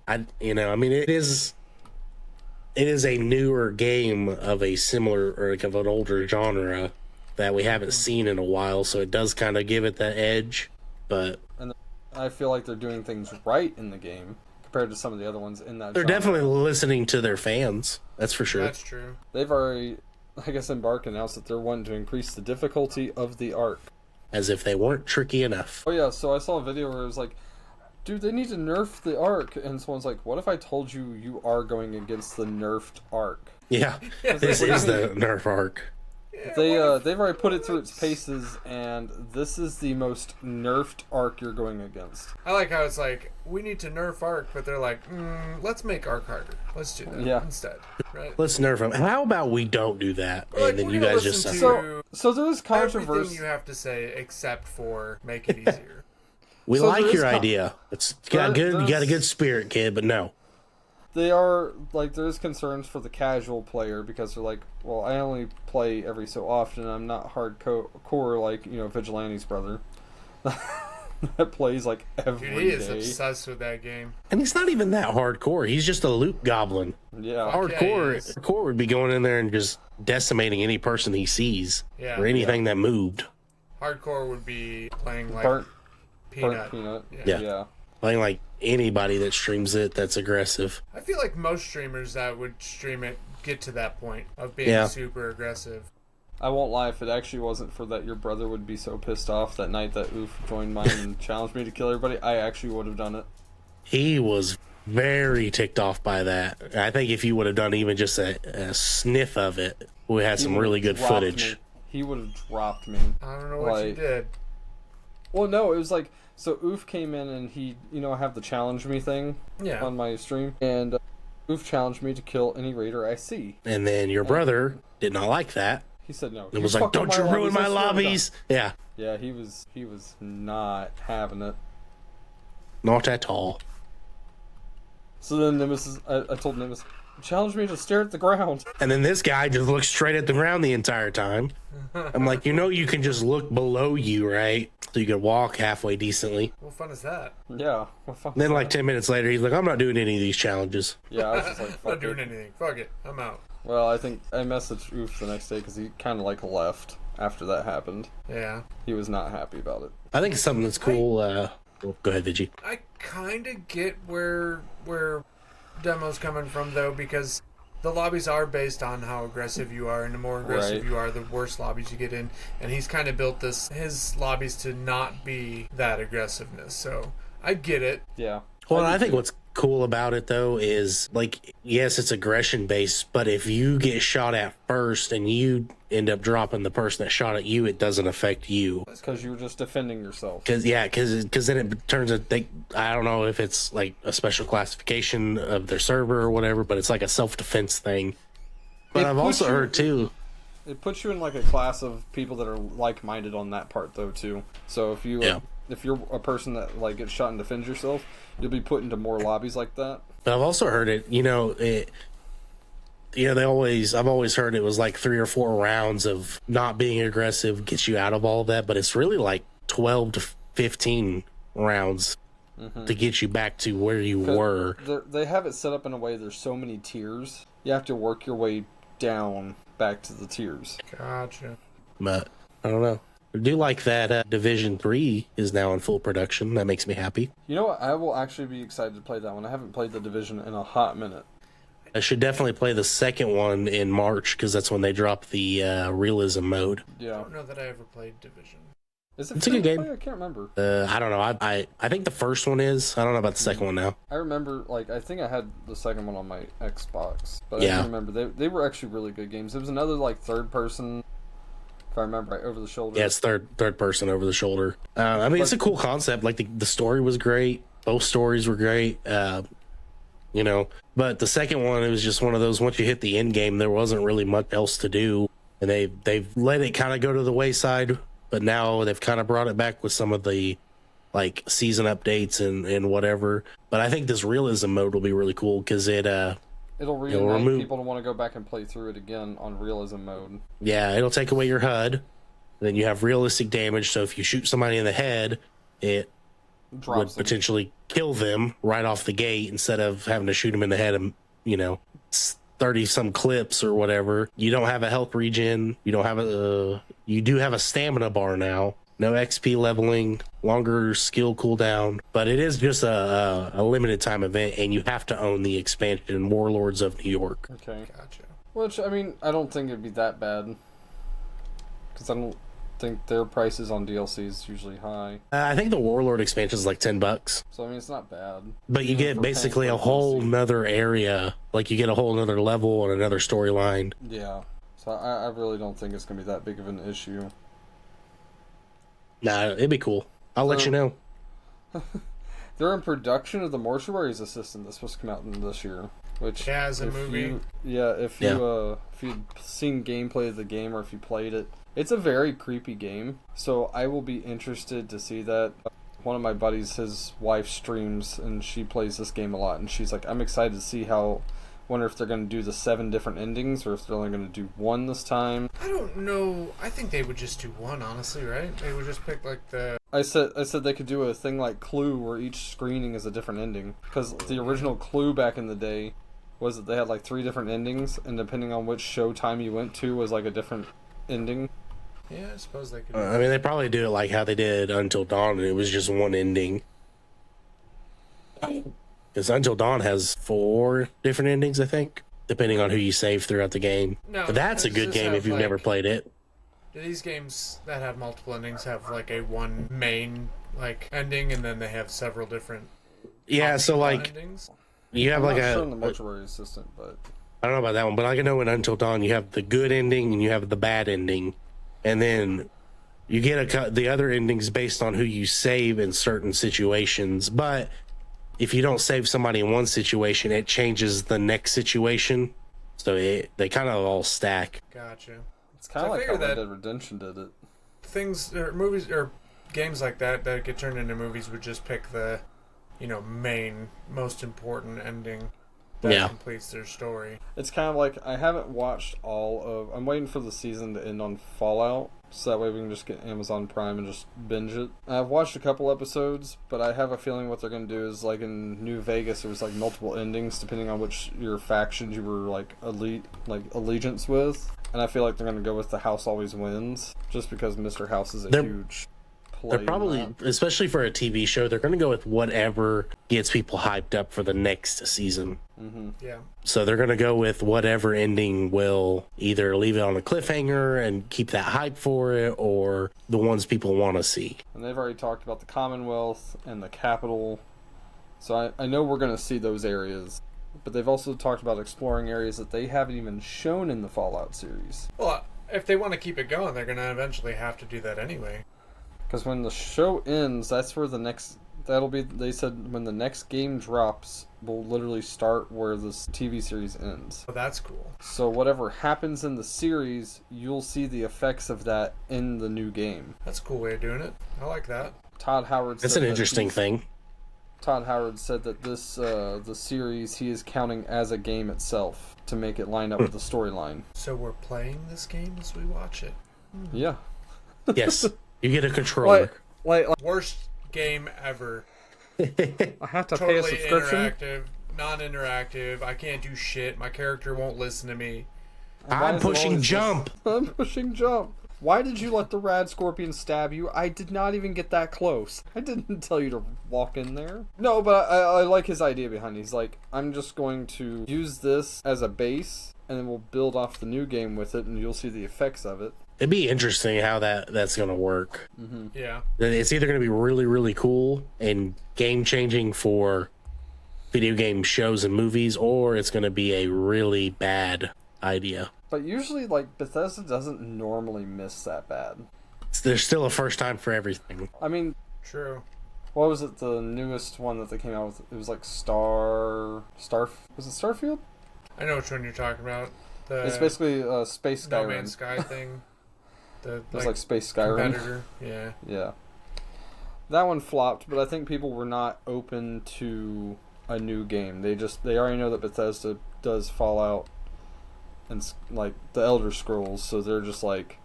Speaker 4: It is a newer game of a similar or like of an older genre that we haven't seen in a while, so it does kind of give it that edge. But
Speaker 3: I feel like they're doing things right in the game compared to some of the other ones in that
Speaker 4: they're
Speaker 3: genre.
Speaker 4: definitely listening to their fans. That's for sure.
Speaker 2: That's true.
Speaker 3: They've already, I guess, announced that they're wanting to increase the difficulty of the arc.
Speaker 4: As if they weren't tricky enough.
Speaker 3: Oh yeah, so I saw a video where it was like, dude, they need to nerf the arc, and someone's like, what if I told you you are going against the nerfed arc?
Speaker 4: Yeah, this is the Nerf arc.
Speaker 3: They've already put it through its paces, and this is the most nerfed arc you're going against.
Speaker 2: I like how it's like, we need to nerf Arc, but they're like, let's make Arc harder. Let's do that instead. Right?
Speaker 4: Let's nerf them. How about we don't do that,
Speaker 2: Like,
Speaker 4: and then
Speaker 2: we're
Speaker 4: you
Speaker 2: gonna
Speaker 4: guys just
Speaker 2: listen
Speaker 4: suffer.
Speaker 2: to
Speaker 3: So there is controversy.
Speaker 2: everything you have to say except for make it easier.
Speaker 4: We
Speaker 3: so
Speaker 4: like
Speaker 3: there
Speaker 4: your
Speaker 3: is
Speaker 4: idea. It's got
Speaker 3: there-
Speaker 4: good. You got a good spirit, kid, but no.
Speaker 3: They are, like, there's concerns for the casual player because they're like, well, I only play every so often. I'm not hardcore like, Vigilante's brother. That plays, like, every
Speaker 2: Dude, he is
Speaker 3: day.
Speaker 2: obsessed with that game.
Speaker 4: And he's not even that hardcore. He's just a loot goblin.
Speaker 3: Yeah.
Speaker 2: Fuck. Yeah, he is.
Speaker 4: Hardcore would be going in there and just decimating any person he sees
Speaker 2: Yeah.
Speaker 4: or anything that moved.
Speaker 2: Hardcore would be playing like
Speaker 3: Burnt
Speaker 2: Peanut.
Speaker 3: Peanut.
Speaker 2: Yeah.
Speaker 3: Yeah.
Speaker 4: Playing like anybody that streams it that's aggressive.
Speaker 2: I feel like most streamers that would stream it get to that point of being
Speaker 4: Yeah.
Speaker 2: super aggressive.
Speaker 3: I won't lie, if it actually wasn't for that your brother would be so pissed off that night that Oof joined mine and challenged me to kill everybody, I actually would have done it.
Speaker 4: He was very ticked off by that. I think if you would have done even just a sniff of it, we had some really good footage.
Speaker 3: He would have dropped me.
Speaker 2: I don't know what you did.
Speaker 3: Well, no, it was like, so Oof came in and he, have the challenge me thing
Speaker 2: Yeah.
Speaker 3: on my stream, and Oof challenged me to kill any raider I see.
Speaker 4: And then your brother did not like that.
Speaker 3: He said no.
Speaker 4: It was like, "Don't you ruin my lobbies!" Yeah,
Speaker 3: Yeah, he was not having it.
Speaker 4: not at all.
Speaker 3: So then Nemesis, I told Nemesis, challenge me to stare at the ground.
Speaker 4: And then this guy just looks straight at the ground the entire time. I'm like, you can just look below you, right? So you can walk halfway decently.
Speaker 2: What fun is that?
Speaker 3: Yeah. What fuck
Speaker 4: Then
Speaker 3: is
Speaker 4: like
Speaker 3: that?
Speaker 4: 10 minutes later, he's like, I'm not doing any of these challenges.
Speaker 3: Yeah, I was just like,
Speaker 2: Not
Speaker 3: fuck
Speaker 2: doing
Speaker 3: it.
Speaker 2: anything. Fuck it. I'm out.
Speaker 3: Well, I think I messaged Oof the next day because he kind of like left after that happened.
Speaker 2: Yeah.
Speaker 3: He was not happy about it.
Speaker 4: I think it's something that's cool. Well, go ahead, Vigi.
Speaker 2: I kind of get where Demo's coming from, though, because the lobbies are based on how aggressive you are, and the more aggressive
Speaker 3: Right.
Speaker 2: you are, the worse lobbies you get in. And he's kind of built his lobbies to not be that aggressiveness. So I get it.
Speaker 3: Yeah.
Speaker 4: Well,
Speaker 3: do
Speaker 4: I think
Speaker 3: too.
Speaker 4: what's cool about it, though, is, like, yes, it's aggression based, but if you get shot at first and you end up dropping the person that shot at you, it doesn't affect you.
Speaker 3: because you were just defending yourself.
Speaker 4: Because then it turns out I don't know if it's like a special classification of their server or whatever, but it's like a self-defense thing. But
Speaker 3: It
Speaker 4: I've
Speaker 3: puts
Speaker 4: also
Speaker 3: you-
Speaker 4: heard too.
Speaker 3: It puts you in like a class of people that are like-minded on that part, though, too. So if you if you're a person that like gets shot and defends yourself, you'll be put into more lobbies like that.
Speaker 4: But I've also heard it. I've always heard it was like 3 or 4 rounds of not being aggressive gets you out of all of that, but it's really like 12 to 15 rounds to get you back to where you were.
Speaker 3: They have it set up in a way there's so many tiers. You have to work your way down back to the tiers.
Speaker 2: Gotcha.
Speaker 4: But I don't know. I do like that Division 3 is now in full production. That makes me happy.
Speaker 3: You know what? I will actually be excited to play that one. I haven't played the Division in a hot minute.
Speaker 4: I should definitely play the second one in March because that's when they drop the realism mode.
Speaker 2: I
Speaker 3: Yeah.
Speaker 2: don't know that I ever played Division.
Speaker 3: Is it
Speaker 4: It's a good
Speaker 3: free to
Speaker 4: game.
Speaker 3: play? I can't remember.
Speaker 4: I don't know. I think the first one is. I don't know about the second one now.
Speaker 3: I remember, like, I think I had the second one on my Xbox, but
Speaker 4: Yeah.
Speaker 3: I do remember they were actually really good games. It was another like third person, if I remember right, over the shoulder.
Speaker 4: Yeah, it's third person over the shoulder. I mean, it's a cool concept. Like the story was great. Both stories were great. You know, but the second one, it was just one of those. Once you hit the end game, there wasn't really much else to do, and they've let it kind of go to the wayside. But now they've kind of brought it back with some of the like season updates and whatever. But I think this realism mode will be really cool because it'll
Speaker 3: reignite people to want to go back and play through it again on realism mode.
Speaker 4: Yeah, it'll take away your HUD. Then you have realistic damage. So if you shoot somebody in the head, it would potentially kill them right off the gate instead of having to shoot them in the head and 30 some clips or whatever. You don't have a health regen. You don't have you do have a stamina bar now. No XP leveling, longer skill cooldown, but it is just a limited time event, and you have to own the expansion Warlords of New York.
Speaker 3: Okay.
Speaker 2: Gotcha.
Speaker 3: Which, I mean, I don't think it'd be that bad. Because I don't think their prices on DLC is usually high.
Speaker 4: I think the Warlord expansion is like $10.
Speaker 3: So, I mean, it's not bad.
Speaker 4: But you get basically a whole nother area. Like, you get a whole nother level and another storyline.
Speaker 3: Yeah. So, I really don't think it's going to be that big of an issue.
Speaker 4: Nah, it'd be cool. I'll let you know.
Speaker 3: They're in production of the Mortuary's Assistant that's supposed to come out this year. Which,
Speaker 2: Yeah, as a movie.
Speaker 3: If you've seen gameplay of the game or if you played it, it's a very creepy game. So I will be interested to see that. One of my buddies, his wife streams and she plays this game a lot, and she's like, I'm excited to see how. Wonder if they're going to do the 7 different endings or if they're only going to do one this time.
Speaker 2: I don't know. I think they would just do one, honestly, right? They would just pick like the.
Speaker 3: I said they could do a thing like Clue where each screening is a different ending, because the original Clue back in the day was that they had like 3 different endings, and depending on which showtime you went to was like a different ending.
Speaker 2: Yeah, I suppose they could.
Speaker 4: I mean, they probably do it like how they did Until Dawn, and it was just one ending. Because Until Dawn has 4 different endings, I think, depending on who you save throughout the game.
Speaker 2: No,
Speaker 4: But that's a
Speaker 2: does
Speaker 4: good
Speaker 2: this
Speaker 4: game
Speaker 2: have,
Speaker 4: if you've never played it.
Speaker 2: Do these games that have multiple endings have like a one main like ending, and then they have several different?
Speaker 4: Yeah, so like
Speaker 2: endings?
Speaker 4: you have
Speaker 3: I'm
Speaker 4: like
Speaker 3: not sure on the Mortuary Assistant, but
Speaker 4: I don't know about that one, but I know in Until Dawn you have the good ending and you have the bad ending, and then you get the other endings based on who you save in certain situations. But if you don't save somebody in one situation, it changes the next situation. So they kind of all stack.
Speaker 2: Gotcha.
Speaker 3: it's kind of
Speaker 2: So I
Speaker 3: like how
Speaker 2: figure
Speaker 3: Red
Speaker 2: that-
Speaker 3: Dead Redemption did it.
Speaker 2: Things or movies or games like that get turned into movies would just pick the, main most important ending that completes their story.
Speaker 3: It's kind of like I haven't watched all of. I'm waiting for the season to end on Fallout, so that way we can just get Amazon Prime and just binge it. I've watched a couple episodes, but I have a feeling what they're going to do is like in New Vegas, there was like multiple endings depending on which your factions you were like allegiance with, and I feel like they're going to go with the House always wins, just because Mr. House is a huge.
Speaker 4: They're probably, especially for a TV show, they're going to go with whatever gets people hyped up for the next season.
Speaker 3: Mm-hmm.
Speaker 2: Yeah.
Speaker 4: So they're going to go with whatever ending will either leave it on a cliffhanger and keep that hype for it, or the ones people want to see.
Speaker 3: And they've already talked about the Commonwealth and the Capitol, so I know we're going to see those areas. But they've also talked about exploring areas that they haven't even shown in the Fallout series.
Speaker 2: Well, if they want to keep it going, they're going to eventually have to do that anyway.
Speaker 3: Because when the show ends, that's where the next... That'll be... They said when the next game drops, will literally start where this TV series ends.
Speaker 2: So that's cool.
Speaker 3: So whatever happens in the series, you'll see the effects of that in the new game.
Speaker 2: That's a cool way of doing it. I like that.
Speaker 3: Todd Howard
Speaker 4: That's
Speaker 3: said
Speaker 4: an
Speaker 3: that
Speaker 4: interesting thing.
Speaker 3: Todd Howard said that this the series he is counting as a game itself to make it line up with the storyline.
Speaker 2: So we're playing this game as we watch it.
Speaker 3: Yeah.
Speaker 4: Yes. You get a controller.
Speaker 3: Like
Speaker 2: Worst game ever.
Speaker 3: I have to pay a
Speaker 2: Totally
Speaker 3: subscription.
Speaker 2: interactive, non-interactive. I can't do shit. My character won't listen to me.
Speaker 3: Why
Speaker 4: I'm
Speaker 3: is it
Speaker 4: pushing
Speaker 3: always
Speaker 4: jump.
Speaker 3: this? I'm pushing jump. Why did you let the rad scorpion stab you? I did not even get that close. I didn't tell you to walk in there. No, but I like his idea behind it. He's like, I'm just going to use this as a base, and then we'll build off the new game with it, and you'll see the effects of it.
Speaker 4: It'd be interesting how that's going to work.
Speaker 2: Yeah.
Speaker 4: It's either going to be really, really cool and game-changing for video game shows and movies, or it's going to be a really bad idea.
Speaker 3: But usually, like, Bethesda doesn't normally miss that bad.
Speaker 4: There's still a first time for everything.
Speaker 3: I mean,
Speaker 2: True.
Speaker 3: what was it? The newest one that they came out with? It was like Star. Was it Starfield?
Speaker 2: I know which one you're talking about.
Speaker 3: It's basically a space
Speaker 2: No
Speaker 3: Skyrim.
Speaker 2: Man's Sky thing.
Speaker 3: It was like Space Skyrim.
Speaker 2: Competitor. Yeah.
Speaker 3: Yeah. That one flopped, but I think people were not open to a new game. They already know that Bethesda does Fallout and like the Elder Scrolls, so they're just like,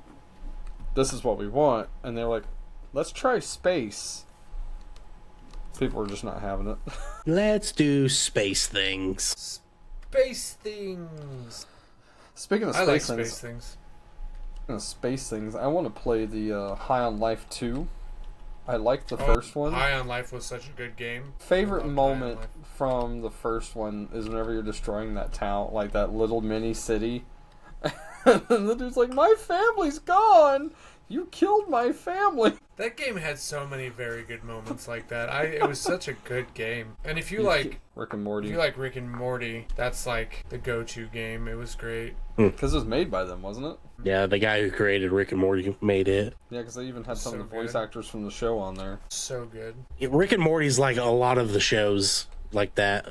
Speaker 3: this is what we want, and they're like, let's try space. People are just not having it.
Speaker 4: Let's do space things.
Speaker 2: Space things.
Speaker 3: Speaking of
Speaker 2: I like
Speaker 3: space
Speaker 2: space things.
Speaker 3: I want to play the High on Life 2. I liked the first one.
Speaker 2: High on Life was such a good game.
Speaker 3: Favorite
Speaker 2: I loved
Speaker 3: moment
Speaker 2: High on Life.
Speaker 3: from the first one is whenever you're destroying that town, like that little mini city. And the dude's like, my family's gone! You killed my family!
Speaker 2: That game had so many very good moments like that. It was such a good game. And if you like
Speaker 3: Rick and Morty.
Speaker 2: If you like Rick and Morty, that's like the go-to game. It was great.
Speaker 3: Because it was made by them, wasn't it?
Speaker 4: Yeah, the guy who created Rick and Morty made it.
Speaker 3: Yeah, because they even had some
Speaker 2: So
Speaker 3: of the voice
Speaker 2: good.
Speaker 3: actors from the show on there.
Speaker 2: So good.
Speaker 4: Rick and Morty's like a lot of the shows like that,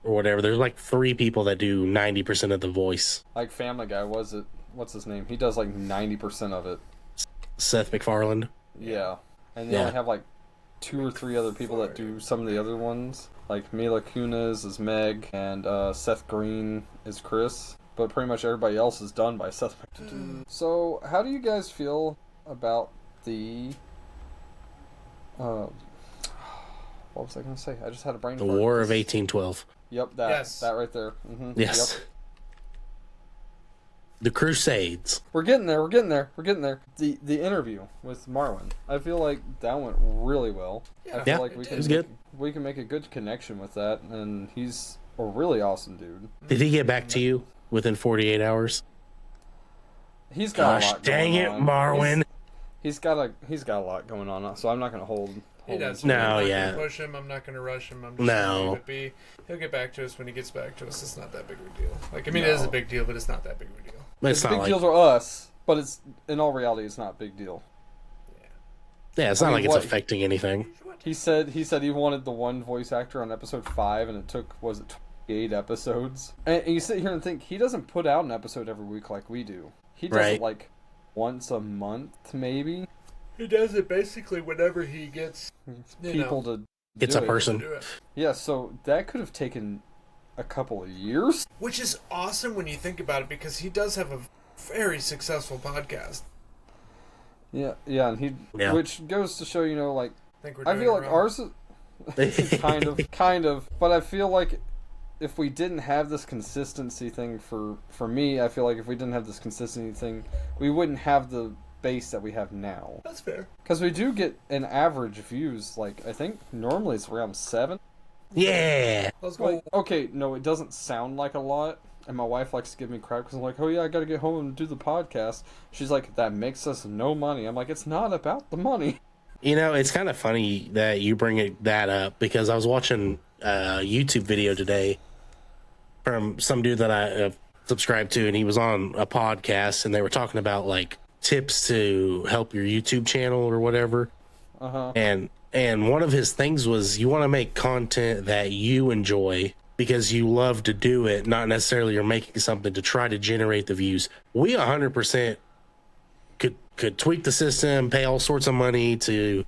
Speaker 4: or whatever. There's like 3 people that do 90% of the voice.
Speaker 3: Like Family Guy, what's his name? He does like 90% of it.
Speaker 4: Seth MacFarlane.
Speaker 3: Yeah. And they
Speaker 4: Yeah.
Speaker 3: only have like 2 or 3 other people that do some of the other ones. Like Mila Kunis is Meg, and Seth Green is Chris. But pretty much everybody else is done by Seth MacFarlane. So, how do you guys feel about the... what was I going to say? I just had a brain
Speaker 4: The
Speaker 3: fart.
Speaker 4: War of 1812.
Speaker 3: Yep, that.
Speaker 2: Yes.
Speaker 3: That right there. Mm-hmm.
Speaker 4: Yes.
Speaker 3: Yep.
Speaker 4: The Crusades.
Speaker 3: We're getting there. The interview with Marwin. I feel like that went really well. I feel
Speaker 4: Yeah,
Speaker 3: like
Speaker 4: it was good.
Speaker 3: we can make a good connection with that, and he's a really awesome dude.
Speaker 4: Did he get back to you within 48 hours?
Speaker 3: He's got a
Speaker 4: Gosh,
Speaker 3: lot
Speaker 4: dang
Speaker 3: going
Speaker 4: it,
Speaker 3: on.
Speaker 4: Marwin.
Speaker 3: He's got a lot going on, so I'm not going to hold
Speaker 2: He does.
Speaker 4: No,
Speaker 2: I'm not
Speaker 4: yeah.
Speaker 2: gonna push him. I'm not gonna rush him. I'm just
Speaker 4: No.
Speaker 2: gonna leave it be. He'll get back to us when he gets back to us. It's not that big of a deal. Like, I mean, it is a
Speaker 3: No.
Speaker 2: big deal, but it's not that big of a deal.
Speaker 4: But
Speaker 3: It's
Speaker 4: it's
Speaker 3: a
Speaker 4: not
Speaker 3: big
Speaker 4: like
Speaker 3: deal to us, but it's in all reality, it's not a big deal.
Speaker 4: yeah, it's
Speaker 3: I
Speaker 4: not
Speaker 3: mean,
Speaker 4: like it's
Speaker 3: what-
Speaker 4: affecting anything.
Speaker 3: He said he wanted the one voice actor on episode 5, and it took 28 episodes. And you sit here and think he doesn't put out an episode every week like we do. He does
Speaker 4: Right.
Speaker 3: it like once a month, maybe.
Speaker 2: He does it basically whenever he gets
Speaker 3: People to
Speaker 4: It's
Speaker 3: do
Speaker 4: a
Speaker 3: it.
Speaker 4: person.
Speaker 2: do it.
Speaker 3: Yeah, so that could have taken a couple of years.
Speaker 2: Which is awesome when you think about it, because he does have a very successful podcast.
Speaker 3: Yeah, and
Speaker 4: Yeah.
Speaker 3: which goes to show, like
Speaker 2: I think we're
Speaker 3: I
Speaker 2: doing
Speaker 3: feel
Speaker 2: it
Speaker 3: like
Speaker 2: wrong.
Speaker 3: ours is kind of, but I feel like if we didn't have this consistency thing for me, I feel like if we didn't have this consistency thing, we wouldn't have the base that we have now.
Speaker 2: That's fair.
Speaker 3: Because we do get an average views, like I think normally it's around 7.
Speaker 4: Yeah.
Speaker 2: Let's go.
Speaker 3: Like, okay, no, it doesn't sound like a lot. And my wife likes to give me crap because I'm like, oh yeah, I gotta get home and do the podcast. She's like, that makes us no money. I'm like, it's not about the money.
Speaker 4: You know, it's kind of funny that you bring that up, because I was watching a YouTube video today from some dude that I subscribe to, and he was on a podcast, and they were talking about like tips to help your YouTube channel or whatever.
Speaker 3: Uh-huh.
Speaker 4: And one of his things was, you want to make content that you enjoy because you love to do it, not necessarily you're making something to try to generate the views. We 100% could tweak the system, pay all sorts of money to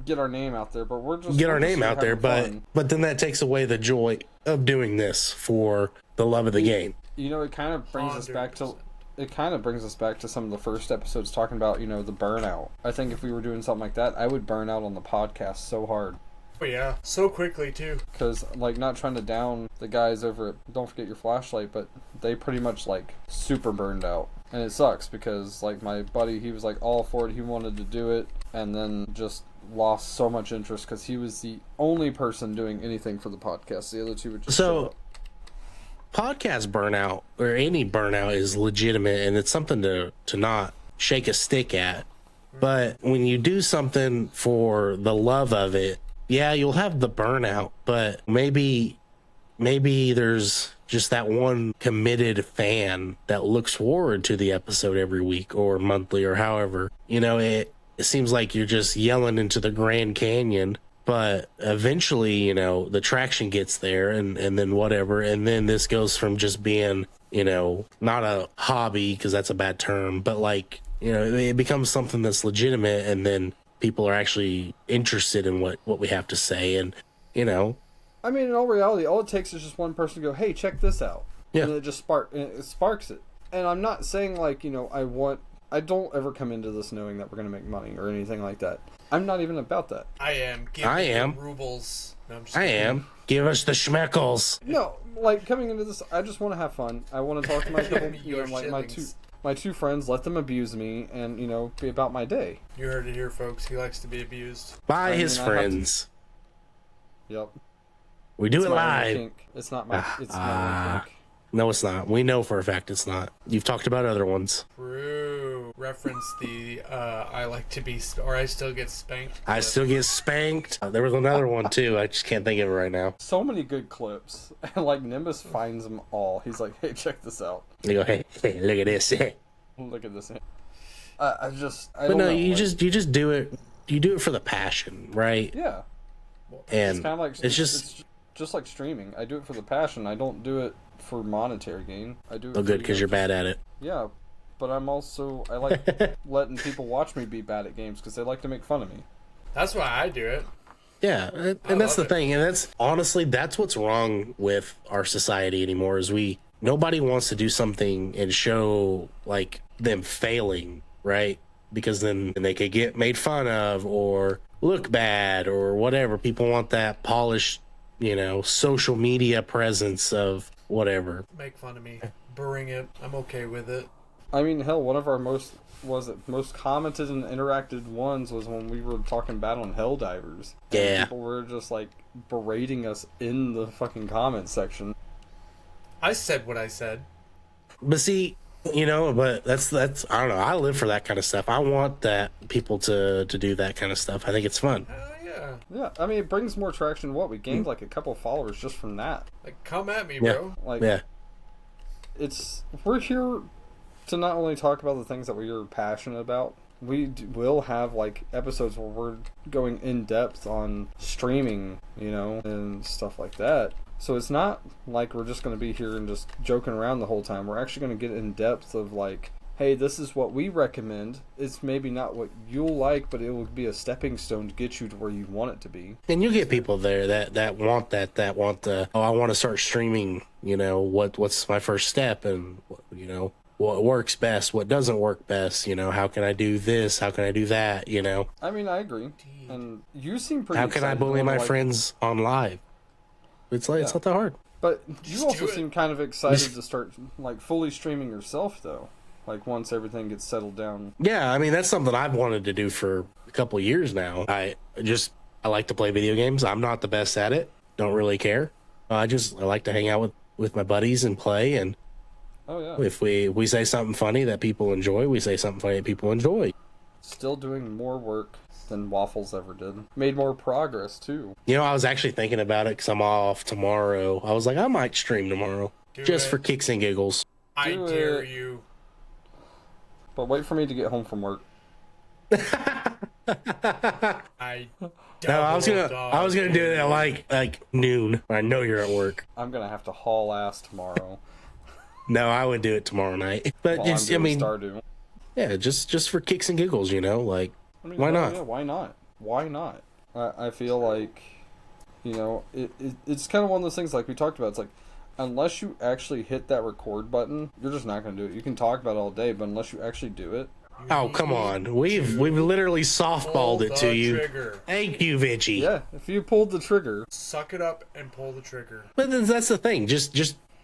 Speaker 3: Get our name out there, but we're just
Speaker 4: get our
Speaker 3: we're just
Speaker 4: name
Speaker 3: here
Speaker 4: out there,
Speaker 3: having fun.
Speaker 4: but then that takes away the joy of doing this for the love of the game.
Speaker 3: It kind of brings us back to some of the first episodes talking about, the burnout. I think if we were doing something like that, I would burn out on the podcast so hard.
Speaker 2: Oh yeah, so quickly too.
Speaker 3: Because, not trying to down the guys over at Don't Forget Your Flashlight, but they pretty much, super burned out. And it sucks because, my buddy, he was, all for it. He wanted to do it, and then just lost so much interest because he was the only person doing anything for the podcast. The other two were just...
Speaker 4: So podcast burnout or any burnout is legitimate, and it's something to not shake a stick at. But when you do something for the love of it, yeah, you'll have the burnout, but maybe there's just that one committed fan that looks forward to the episode every week or monthly or however. You know, it seems like you're just yelling into the Grand Canyon, but eventually, you know, the traction gets there and then whatever. And then this goes from just being, you know, not a hobby, because that's a bad term, but like, you know, it becomes something that's legitimate, and then people are actually interested in what we have to say. And, you know,
Speaker 3: I mean, in all reality, all it takes is just one person to go, hey, check this out.
Speaker 4: Yeah.
Speaker 3: And it just sparks it. And I'm not saying, like, you know, I don't ever come into this knowing that we're going to make money or anything like that. I'm not even about that.
Speaker 2: I am. Give me the rubles. No, I'm just
Speaker 4: I
Speaker 2: kidding.
Speaker 4: am. Give us the schmeckles.
Speaker 3: No, like, coming into this, I just want to have fun. I want to talk to my couple, you know,
Speaker 2: Your
Speaker 3: like
Speaker 2: shillings.
Speaker 3: my two friends, let them abuse me, and, you know, be about my day.
Speaker 2: You heard it here, folks. He likes to be abused.
Speaker 4: By
Speaker 3: I
Speaker 4: his
Speaker 3: mean, I have to-
Speaker 4: friends.
Speaker 3: Yep.
Speaker 4: We do
Speaker 3: It's
Speaker 4: it
Speaker 3: my
Speaker 4: live.
Speaker 3: only kink. It's not my. It's my only kink.
Speaker 4: No, it's not. We know for a fact it's not. You've talked about other ones.
Speaker 2: True. Reference the I like to be, or I still get spanked.
Speaker 4: I still get spanked. There was another one too. I just can't think of it right now.
Speaker 3: So many good clips, and like Nimbus finds them all. He's like, "Hey, check this out.
Speaker 4: You go, hey, look at this.
Speaker 3: Look at this." I
Speaker 4: But
Speaker 3: don't
Speaker 4: no,
Speaker 3: know,
Speaker 4: you
Speaker 3: like,
Speaker 4: just do it. You do it for the passion, right?
Speaker 3: yeah.
Speaker 4: And
Speaker 3: It's kind of like
Speaker 4: it's just
Speaker 3: it's just like streaming. I do it for the passion. I don't do it for monetary gain. I do it.
Speaker 4: so
Speaker 3: for,
Speaker 4: good
Speaker 3: you
Speaker 4: because
Speaker 3: know,
Speaker 4: you're bad at it.
Speaker 3: Yeah, but I like letting people watch me be bad at games because they like to make fun of me.
Speaker 2: That's why I do it.
Speaker 4: Yeah, and that's the
Speaker 2: love it.
Speaker 4: thing, and that's honestly that's what's wrong with our society anymore. Is nobody wants to do something and show like them failing, right? Because then they could get made fun of or look bad or whatever. People want that polished, you know, social media presence of whatever.
Speaker 2: Make fun of me. Bring it. I'm okay with it.
Speaker 3: I mean, hell, one of our most commented and interacted ones was when we were talking bad on Helldivers. And
Speaker 4: Yeah.
Speaker 3: people were just like berating us in the fucking comment section.
Speaker 2: I said what I said.
Speaker 4: But see, you know, but that's I don't know. I live for that kind of stuff. I want that people to do that kind of stuff. I think it's fun.
Speaker 2: Yeah.
Speaker 3: Yeah, I mean, it brings more traction. What, we gained like a couple followers just from that.
Speaker 2: Like, come at me,
Speaker 4: Yeah.
Speaker 2: bro.
Speaker 3: Like,
Speaker 4: Yeah.
Speaker 3: we're here to not only talk about the things that we are passionate about. Will have like episodes where we're going in depth on streaming, you know, and stuff like that. So it's not like we're just going to be here and just joking around the whole time. We're actually going to get in depth of like, hey, this is what we recommend. It's maybe not what you'll like, but it will be a stepping stone to get you to where you want it to be.
Speaker 4: And you get people there that want that want the, oh, I want to start streaming, you know, what's my first step, and, you know, what works best, what doesn't work best, you know, how can I do this, how can I do that, you know.
Speaker 3: I mean, I agree. And you seem pretty
Speaker 4: How can I
Speaker 3: excited
Speaker 4: bully
Speaker 3: to
Speaker 4: my
Speaker 3: like,
Speaker 4: friends on live? It's like, it's not that hard.
Speaker 3: But you
Speaker 2: Just
Speaker 3: also
Speaker 2: do it.
Speaker 3: seem kind of excited to start like fully streaming yourself, though. Like once everything gets settled down.
Speaker 4: Yeah, I mean, that's something I've wanted to do for a couple of years now. I like to play video games. I'm not the best at it. Don't really care. I like to hang out with my buddies and play. And
Speaker 3: Oh yeah.
Speaker 4: if we say something funny that people enjoy, we say something funny that people enjoy.
Speaker 3: Still doing more work than Waffles ever did. Made more progress too.
Speaker 4: You know, I was actually thinking about it because I'm off tomorrow. I was like, I might stream tomorrow
Speaker 2: Do
Speaker 4: just
Speaker 2: it.
Speaker 4: for kicks and giggles.
Speaker 2: I
Speaker 3: Do
Speaker 2: dare
Speaker 3: it.
Speaker 2: you.
Speaker 3: But wait for me to get home from work.
Speaker 2: I
Speaker 4: No, I was gonna do it at like noon. I know you're at work.
Speaker 3: I'm gonna have to haul ass tomorrow.
Speaker 4: No, I would do it tomorrow night. But
Speaker 3: while I'm
Speaker 4: it's, I
Speaker 3: doing
Speaker 4: mean,
Speaker 3: Stardew.
Speaker 4: yeah, just for kicks and giggles, you know, like
Speaker 3: I mean,
Speaker 4: why
Speaker 3: hell
Speaker 4: not?
Speaker 3: Yeah, why not? Why not? I feel like, you know, it's kind of one of those things like we talked about. It's like, unless you actually hit that record button, you're just not going to do it. You can talk about it all day, but unless you actually do it,
Speaker 4: Oh, come on. We've literally softballed it to you.
Speaker 2: Trigger.
Speaker 4: Thank you, Vinci.
Speaker 3: yeah, if you pulled the trigger,
Speaker 2: Suck it up and pull the trigger.
Speaker 4: But then that's the thing. Just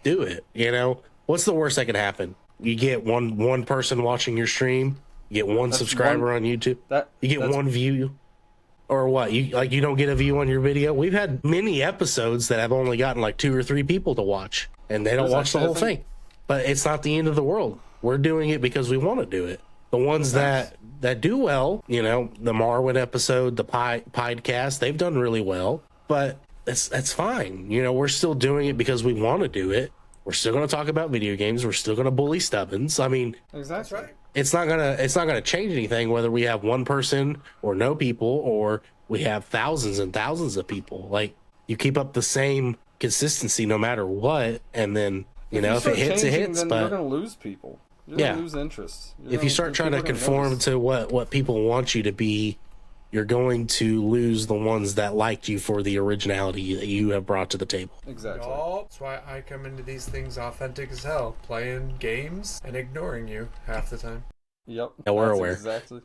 Speaker 4: do it, you know? What's the worst that can happen? You get one person watching your stream, you get one
Speaker 3: That's
Speaker 4: subscriber
Speaker 3: one-
Speaker 4: on YouTube,
Speaker 3: that
Speaker 4: you get
Speaker 3: that's-
Speaker 4: one view. Or what? You don't get a view on your video? We've had many episodes that have only gotten like 2 or 3 people to watch, and they don't watch the whole thing. But it's not the end of the world. We're doing it because we want to do it. The ones that do well, the Marwin episode, the podcast, they've done really well. But that's fine. We're still doing it because we want to do it. We're still going to talk about video games. We're still going to bully Stubbins. I mean,
Speaker 3: Exactly. Right.
Speaker 4: It's not gonna change anything whether we have one person or no people, or we have thousands and thousands of people. Like, you keep up the same consistency no matter what, and then if it hits, it hits.
Speaker 3: Then
Speaker 4: but
Speaker 3: you're gonna lose people. You're gonna lose interest.
Speaker 4: If you start trying to conform to what people want you to be, you're going to lose the ones that liked you for the originality that you have brought to the table.
Speaker 3: Exactly.
Speaker 2: That's why I come into these things authentic as hell, playing games and ignoring you half the time.
Speaker 3: Yep.
Speaker 4: Yeah, we're aware.
Speaker 3: Exactly.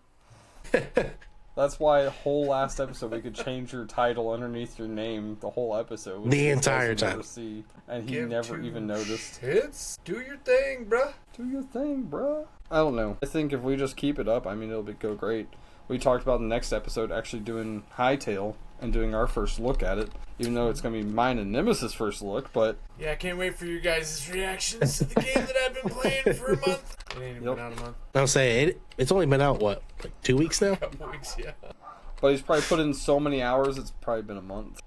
Speaker 3: That's why a whole last episode we could change your title underneath your name the whole episode.
Speaker 4: The entire time.
Speaker 3: And he never even noticed.
Speaker 2: Hits? Do your thing, bruh.
Speaker 3: Do your thing, bruh. I don't know. I think if we just keep it up, it'll go great. We talked about in the next episode actually doing Hightail and doing our first look at it, even though it's going to be mine and Nemesis' first look, but...
Speaker 2: Yeah, I can't wait for you guys' reactions to the game that I've been playing for a month. It ain't even been out a month.
Speaker 4: I'll say, it's only been out, like 2 weeks now?
Speaker 2: A couple weeks, yeah.
Speaker 3: But he's probably put in so many hours, it's probably been a month.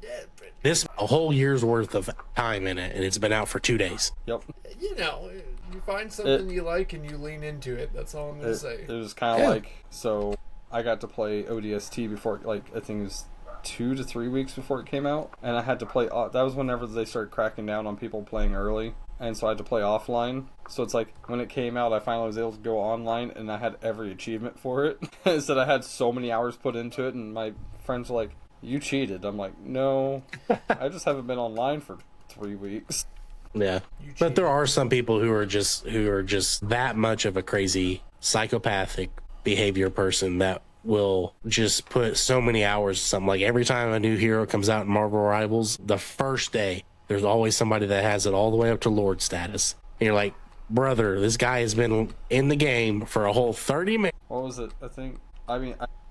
Speaker 2: Yeah, but...
Speaker 4: This a whole year's worth of time in it, and it's been out for 2 days.
Speaker 3: Yep.
Speaker 2: You find something you like and you lean into it. That's all I'm going to say.
Speaker 3: It was kind of so I got to play ODST before, I think it was 2 to 3 weeks before it came out, and I had to play, that was whenever they started cracking down on people playing early, and so I had to play offline. So it's like, when it came out, I finally was able to go online, and I had every achievement for it. It said I had so many hours put into it, and my friends were like, you cheated. I'm like, no, I just haven't been online for 3 weeks.
Speaker 4: Yeah, but there are some people who are just that much of a crazy psychopathic behavior person that will just put so many hours to something. Like, every time a new hero comes out in Marvel Rivals, the first day there's always somebody that has it all the way up to Lord status, and you're like, brother, this guy has been in the game for a whole 30 minutes.
Speaker 3: What was it?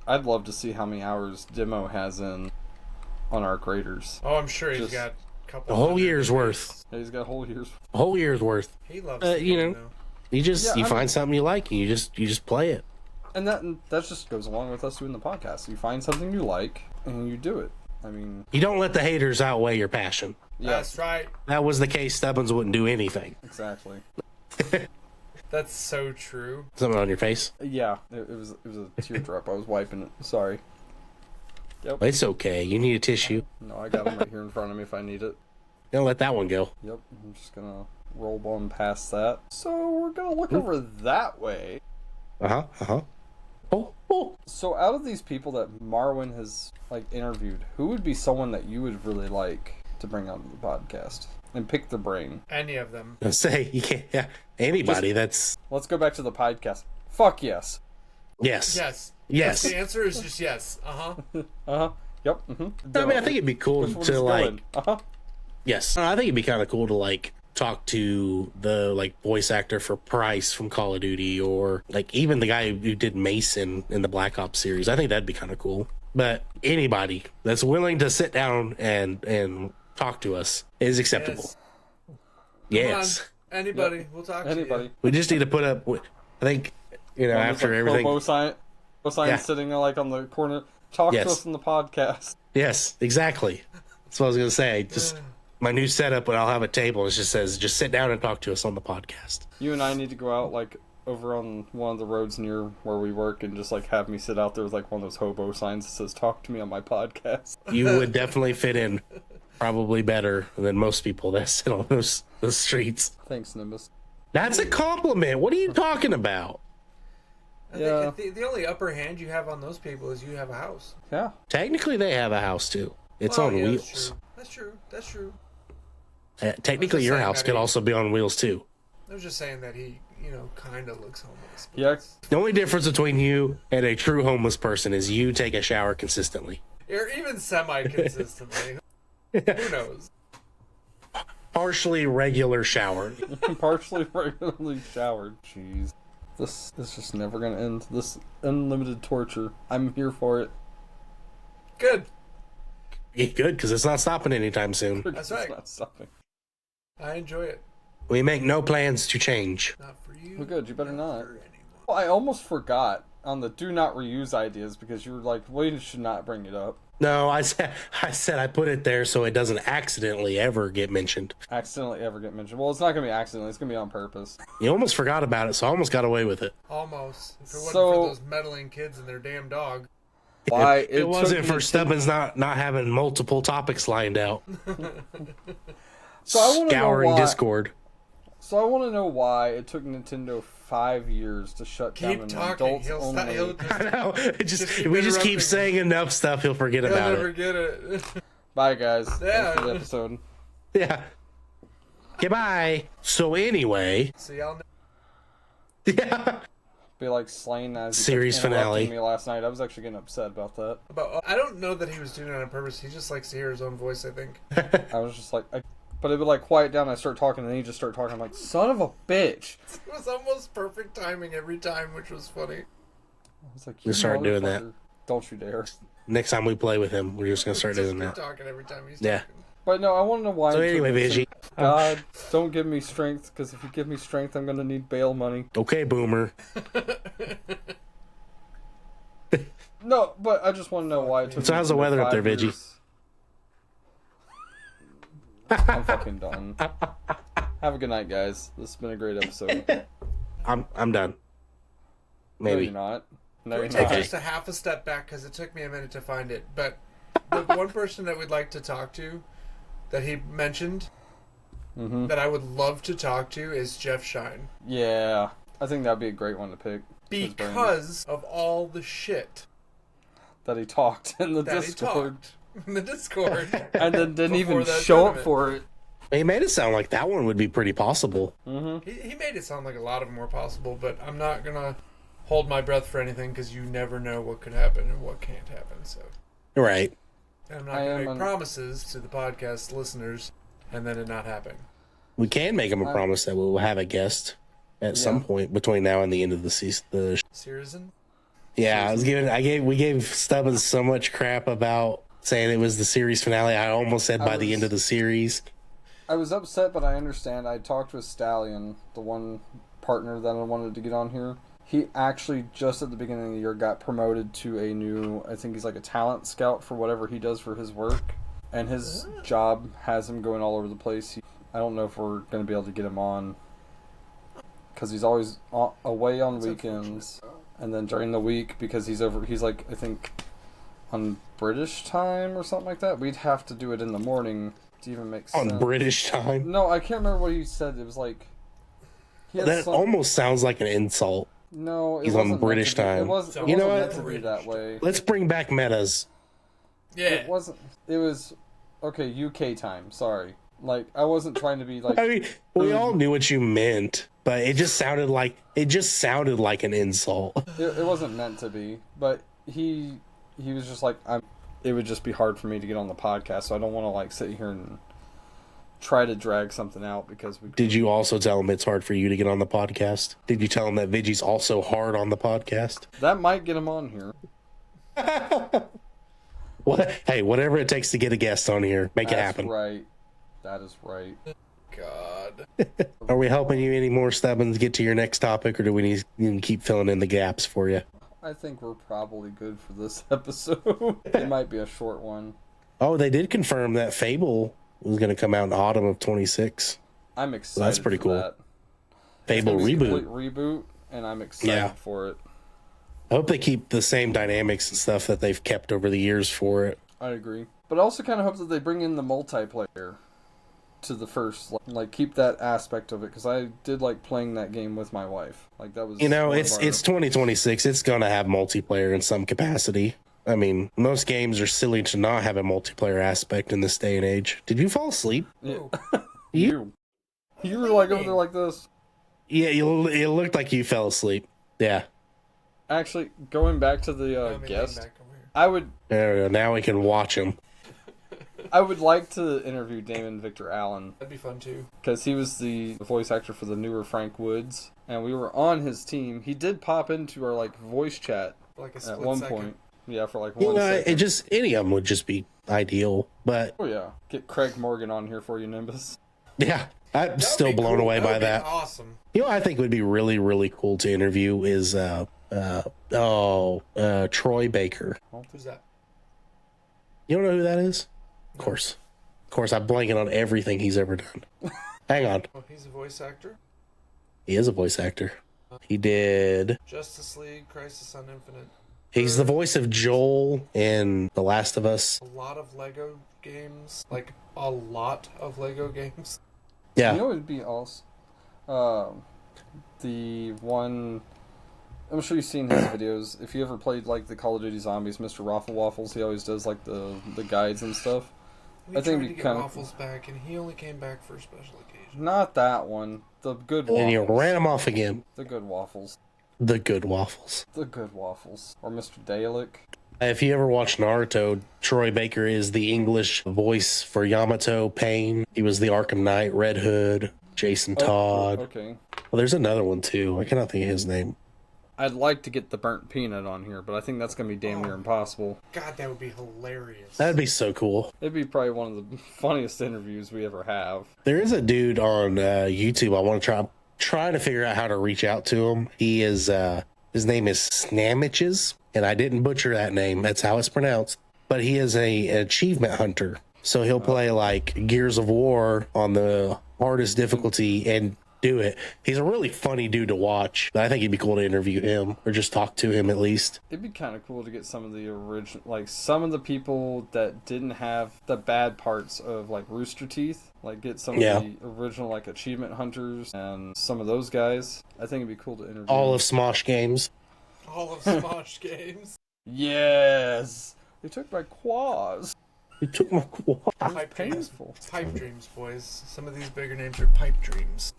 Speaker 3: I'd love to see how many hours Demo has on Arc Raiders.
Speaker 2: Oh, I'm sure he's got
Speaker 4: a whole year's worth.
Speaker 3: Yeah, he's got a whole year's worth.
Speaker 2: He loves the game, though.
Speaker 4: You find something you like and you just play it.
Speaker 3: And that just goes along with us doing the podcast. You find something you like and you do it.
Speaker 4: You don't let the haters outweigh your passion.
Speaker 3: Yeah.
Speaker 2: That's right.
Speaker 4: That was the case. Stubbins wouldn't do anything.
Speaker 3: Exactly.
Speaker 2: That's so true.
Speaker 4: Something on your face?
Speaker 3: Yeah, it was a teardrop. I was wiping it. Sorry. Yep.
Speaker 4: It's okay. You need a tissue.
Speaker 3: No, I got them right here in front of me if I need it.
Speaker 4: Don't let that one go.
Speaker 3: Yep, I'm just gonna roll on past that. So we're gonna look over that way.
Speaker 4: Oh.
Speaker 3: So out of these people that Marwin has interviewed, who would be someone that you would really like to bring onto the podcast and pick their brain?
Speaker 2: Any of them.
Speaker 4: Say you can't. Yeah, anybody. Let's
Speaker 3: go back to the podcast. Fuck yes.
Speaker 4: Yes.
Speaker 2: Yes. The answer is just yes.
Speaker 3: Yep.
Speaker 4: I think it'd be cool to Yes, I think it'd be kind of cool to talk to the voice actor for Price from Call of Duty, or even the guy who did Mason in the Black Ops series. I think that'd be kind of cool. But anybody that's willing to sit down and talk to us is acceptable. Yes.
Speaker 2: Anybody.
Speaker 3: Yep.
Speaker 2: We'll talk to you.
Speaker 4: We just need to put up. I think after everything.
Speaker 3: Hobo sign sitting on the corner. Talk to us on the podcast.
Speaker 4: Yes, exactly. That's what I was gonna say. Just my new setup, when I'll have a table, it just says, just sit down and talk to us on the podcast.
Speaker 3: You and I need to go out over on one of the roads near where we work and just have me sit out there with one of those hobo signs that says talk to me on my podcast.
Speaker 4: You would definitely fit in probably better than most people that sit on those streets.
Speaker 3: Thanks, Nimbus.
Speaker 4: That's a compliment. What are you talking about?
Speaker 2: I think the only upper hand you have on those people is you have a house.
Speaker 3: Yeah.
Speaker 4: Technically, they have a house too. It's on wheels.
Speaker 2: That's true.
Speaker 4: Technically, your house could also be on wheels too.
Speaker 2: I was just saying that he, kind of looks homeless.
Speaker 3: Yeah.
Speaker 4: The only difference between you and a true homeless person is you take a shower consistently.
Speaker 2: Or even semi-consistently. Who knows?
Speaker 4: Partially regular shower.
Speaker 3: Partially regularly showered. Jeez. This is just never gonna end. This unlimited torture. I'm here for it.
Speaker 2: Good.
Speaker 4: Yeah, good, because it's not stopping anytime soon.
Speaker 2: That's right.
Speaker 3: It's not stopping.
Speaker 2: I enjoy it.
Speaker 4: We make no plans to change.
Speaker 2: Not for you.
Speaker 3: Well, good. You better not.
Speaker 2: for anyone.
Speaker 3: Well, I almost forgot on the do not reuse ideas because you were like, well, you should not bring it up.
Speaker 4: No, I said I put it there so it doesn't accidentally ever get mentioned.
Speaker 3: Accidentally ever get mentioned. Well, it's not going to be accidentally. It's going to be on purpose.
Speaker 4: You almost forgot about it, so I almost got away with it.
Speaker 2: Almost. If it wasn't
Speaker 3: So-
Speaker 2: for those meddling kids and their damn dog.
Speaker 3: Why?
Speaker 4: If it wasn't
Speaker 3: took
Speaker 4: for Stubbins not having multiple topics lined out.
Speaker 3: So I want to know
Speaker 4: Scouring
Speaker 3: why.
Speaker 4: Discord.
Speaker 3: So I want to know why it took Nintendo 5 years to shut down
Speaker 2: Keep
Speaker 3: an
Speaker 2: talking.
Speaker 3: adults
Speaker 2: He'll
Speaker 3: only.
Speaker 2: stop. He'll
Speaker 4: I know.
Speaker 2: keep
Speaker 4: We just keep
Speaker 2: interrupting.
Speaker 4: saying enough stuff, he'll forget
Speaker 2: He'll
Speaker 4: about
Speaker 2: never
Speaker 4: it.
Speaker 2: get it.
Speaker 3: Bye, guys.
Speaker 2: Yeah.
Speaker 3: Thanks for the episode.
Speaker 4: Yeah. Goodbye. So anyway,
Speaker 2: So y'all know.
Speaker 4: yeah.
Speaker 3: Be like Slain as he
Speaker 4: Series
Speaker 3: kept interrupting
Speaker 4: finale.
Speaker 3: me last night. I was actually getting upset about that.
Speaker 2: But I don't know that he was doing it on purpose. He just likes to hear his own voice, I think.
Speaker 3: I was just like, but it would like quiet down. And I start talking, and then he just start talking. I'm like, son of a bitch.
Speaker 2: It was almost perfect timing every time, which was funny.
Speaker 3: I was like,
Speaker 4: We
Speaker 3: you
Speaker 4: start doing that.
Speaker 3: motherfucker. Don't you dare.
Speaker 4: Next time we play with him, we're just gonna start
Speaker 2: Just
Speaker 4: doing
Speaker 2: keep
Speaker 4: that.
Speaker 2: talking every time he's
Speaker 4: Yeah.
Speaker 2: talking.
Speaker 3: But no, I want to know why.
Speaker 4: So
Speaker 3: it took
Speaker 4: anyway,
Speaker 3: me
Speaker 4: Vigi.
Speaker 3: God, don't give me strength, because if you give me strength, I'm gonna need bail money.
Speaker 4: Okay, Boomer.
Speaker 3: No, but I just want to know why it took.
Speaker 4: So how's the
Speaker 3: Nintendo
Speaker 4: weather up
Speaker 3: 5
Speaker 4: there, Vigi?
Speaker 3: years. I'm fucking done. Have a good night, guys. This has been a great episode.
Speaker 4: I'm done.
Speaker 3: No,
Speaker 4: Maybe.
Speaker 3: you're not. No,
Speaker 2: We'll
Speaker 3: you're
Speaker 2: take
Speaker 3: not.
Speaker 2: just a half a step back because it took me a minute to find it. But the one person that we'd like to talk to, that he mentioned,
Speaker 3: Mm-hmm.
Speaker 2: that I would love to talk to is Jeff Shine.
Speaker 3: Yeah, I think that'd be a great one to pick. His brain.
Speaker 2: Because of all the shit
Speaker 3: That he talked in the
Speaker 2: that
Speaker 3: Discord,
Speaker 2: he talked in the Discord.
Speaker 3: and then didn't
Speaker 2: Before
Speaker 3: even
Speaker 2: that
Speaker 3: show up
Speaker 2: tournament.
Speaker 3: for it.
Speaker 4: He made it sound like that one would be pretty possible.
Speaker 2: He made it sound like a lot of them were possible, but I'm not going to hold my breath for anything because you never know what could happen and what can't happen. So
Speaker 4: Right.
Speaker 2: I'm not
Speaker 3: I
Speaker 2: going
Speaker 3: am
Speaker 2: to make
Speaker 3: un-
Speaker 2: promises to the podcast listeners and then it not happen.
Speaker 4: We can make him a promise that we will have a guest at some point between now and the end of the season.
Speaker 2: Seriously?
Speaker 4: Yeah, we gave Stubbins so much crap about saying it was the series finale. I almost said by the end of the series.
Speaker 3: I was upset, but I understand. I talked with Stallion, the one partner that I wanted to get on here. He actually, just at the beginning of the year, got promoted to a new, I think he's like a talent scout for whatever he does for his work. And his job has him going all over the place. I don't know if we're going to be able to get him on. Because he's always away on weekends. And then during the week, because he's like, I think, on British time or something like that. We'd have to do it in the morning to even make sense.
Speaker 4: On British time?
Speaker 3: No, I can't remember what he said. It was like... he had
Speaker 4: That
Speaker 3: some-
Speaker 4: almost sounds like an insult.
Speaker 3: No, it
Speaker 4: He's
Speaker 3: wasn't
Speaker 4: on British
Speaker 3: meant to be.
Speaker 4: time.
Speaker 3: It wasn't,
Speaker 4: You know
Speaker 3: wasn't
Speaker 4: what?
Speaker 3: meant to be that way.
Speaker 4: Let's bring back metas.
Speaker 2: Yeah.
Speaker 3: It wasn't... It was... Okay, UK time. Sorry. Like, I wasn't trying to be like...
Speaker 4: I mean, we all knew what you meant, but it just sounded like an insult.
Speaker 3: It wasn't meant to be, but he was just like, it would just be hard for me to get on the podcast, so I don't want to like sit here and try to drag something out because we...
Speaker 4: Did you also tell him it's hard for you to get on the podcast? Did you tell him that Vigi's also hard on the podcast?
Speaker 3: That might get him on here.
Speaker 4: What? Hey, whatever it takes to get a guest on here, make it
Speaker 3: That's
Speaker 4: happen.
Speaker 3: right. That is right.
Speaker 2: God.
Speaker 4: Are we helping you any more, Stubbins, get to your next topic, or do we need to keep filling in the gaps for you?
Speaker 3: I think we're probably good for this episode. It might be a short one.
Speaker 4: Oh, they did confirm that Fable was going to come out in autumn of 26.
Speaker 3: I'm excited.
Speaker 4: that's pretty
Speaker 3: for
Speaker 4: cool.
Speaker 3: That.
Speaker 4: Fable
Speaker 3: It's gonna be a
Speaker 4: reboot.
Speaker 3: complete reboot, and I'm excited
Speaker 4: Yeah.
Speaker 3: for it.
Speaker 4: I hope they keep the same dynamics and stuff that they've kept over the years for it.
Speaker 3: I agree, but I also kind of hope that they bring in the multiplayer to the first, like keep that aspect of it, because I did like playing that game with my wife. Like that was,
Speaker 4: You know,
Speaker 3: one of
Speaker 4: it's
Speaker 3: our-
Speaker 4: 2026. It's going to have multiplayer in some capacity. I mean, most games are silly to not have a multiplayer aspect in this day and age. Did you fall asleep?
Speaker 3: Yeah.
Speaker 4: You?
Speaker 3: You were like over there like this.
Speaker 4: Yeah, it looked like you fell asleep. Yeah.
Speaker 3: Actually, going back to the
Speaker 2: Let me lean
Speaker 3: guest,
Speaker 2: back over here.
Speaker 4: There we go. Now we can watch him.
Speaker 3: I would like to interview Damon Victor Allen,
Speaker 2: That'd be fun too.
Speaker 3: because he was the voice actor for the newer Frank Woods, and we were on his team. He did pop into our like voice chat
Speaker 2: For like a
Speaker 3: at
Speaker 2: split
Speaker 3: one
Speaker 2: second.
Speaker 3: point. Yeah, for like
Speaker 4: You
Speaker 3: 1
Speaker 4: know,
Speaker 3: second.
Speaker 4: it just any of them would just be ideal. But
Speaker 3: Oh yeah, get Craig Morgan on here for you, Nimbus.
Speaker 4: yeah, I'm
Speaker 2: That'd
Speaker 4: still
Speaker 2: be
Speaker 4: blown
Speaker 2: cool.
Speaker 4: away
Speaker 2: That
Speaker 4: by
Speaker 2: would be
Speaker 4: that.
Speaker 2: Awesome.
Speaker 4: You know, I think would be really, really cool to interview is Troy Baker.
Speaker 2: Who's that?
Speaker 4: You don't know who that is? Of course, I'm blanking on everything he's ever done. Hang on,
Speaker 2: Oh, he's a voice actor.
Speaker 4: he is a voice actor. He did.
Speaker 2: Justice League, Crisis on Infinite.
Speaker 4: He's the voice of Joel in The Last of Us.
Speaker 2: A lot of Lego games. Like, a lot of Lego games.
Speaker 4: Yeah.
Speaker 3: You know what would be awesome? The one... I'm sure you've seen his videos. If you ever played, like, the Call of Duty Zombies, Mr. Raffle Waffles, he always does, like, the guides and stuff.
Speaker 2: We
Speaker 3: I think
Speaker 2: tried
Speaker 3: we
Speaker 2: to get
Speaker 3: kinda-
Speaker 2: Waffles back, and he only came back for a special occasion.
Speaker 3: Not that one. The good
Speaker 4: And you
Speaker 3: waffles.
Speaker 4: ran him off again.
Speaker 3: The good waffles.
Speaker 4: The good waffles.
Speaker 3: The good waffles. Or Mr. Dalek.
Speaker 4: If you ever watch Naruto, Troy Baker is the English voice for Yamato Pain. He was the Arkham Knight, Red Hood, Jason Todd.
Speaker 3: Okay.
Speaker 4: Well, there's another one too. I cannot think of his name.
Speaker 3: I'd like to get the burnt peanut on here, but I think that's going to be damn near impossible.
Speaker 2: God, that would be hilarious.
Speaker 4: That'd be so cool.
Speaker 3: It'd be probably one of the funniest interviews we ever have.
Speaker 4: There is a dude on YouTube. I want to try to figure out how to reach out to him. He is his name is Snamitches, and I didn't butcher that name. That's how it's pronounced. But he is an achievement hunter. So he'll play like Gears of War on the hardest difficulty and do it. He's a really funny dude to watch. I think it'd be cool to interview him or just talk to him at least.
Speaker 3: It'd be kind of cool to get some of the original, like some of the people that didn't have the bad parts of like Rooster Teeth, like get some of the original like achievement hunters and some of those guys. I think it'd be cool to interview.
Speaker 4: All of Smosh games.
Speaker 2: All of Smosh games.
Speaker 3: Yes, they took my quads.
Speaker 4: He took my quad.
Speaker 2: Pipe dreams.
Speaker 3: Painful.
Speaker 2: Pipe dreams, boys. Some of these bigger names are pipe dreams.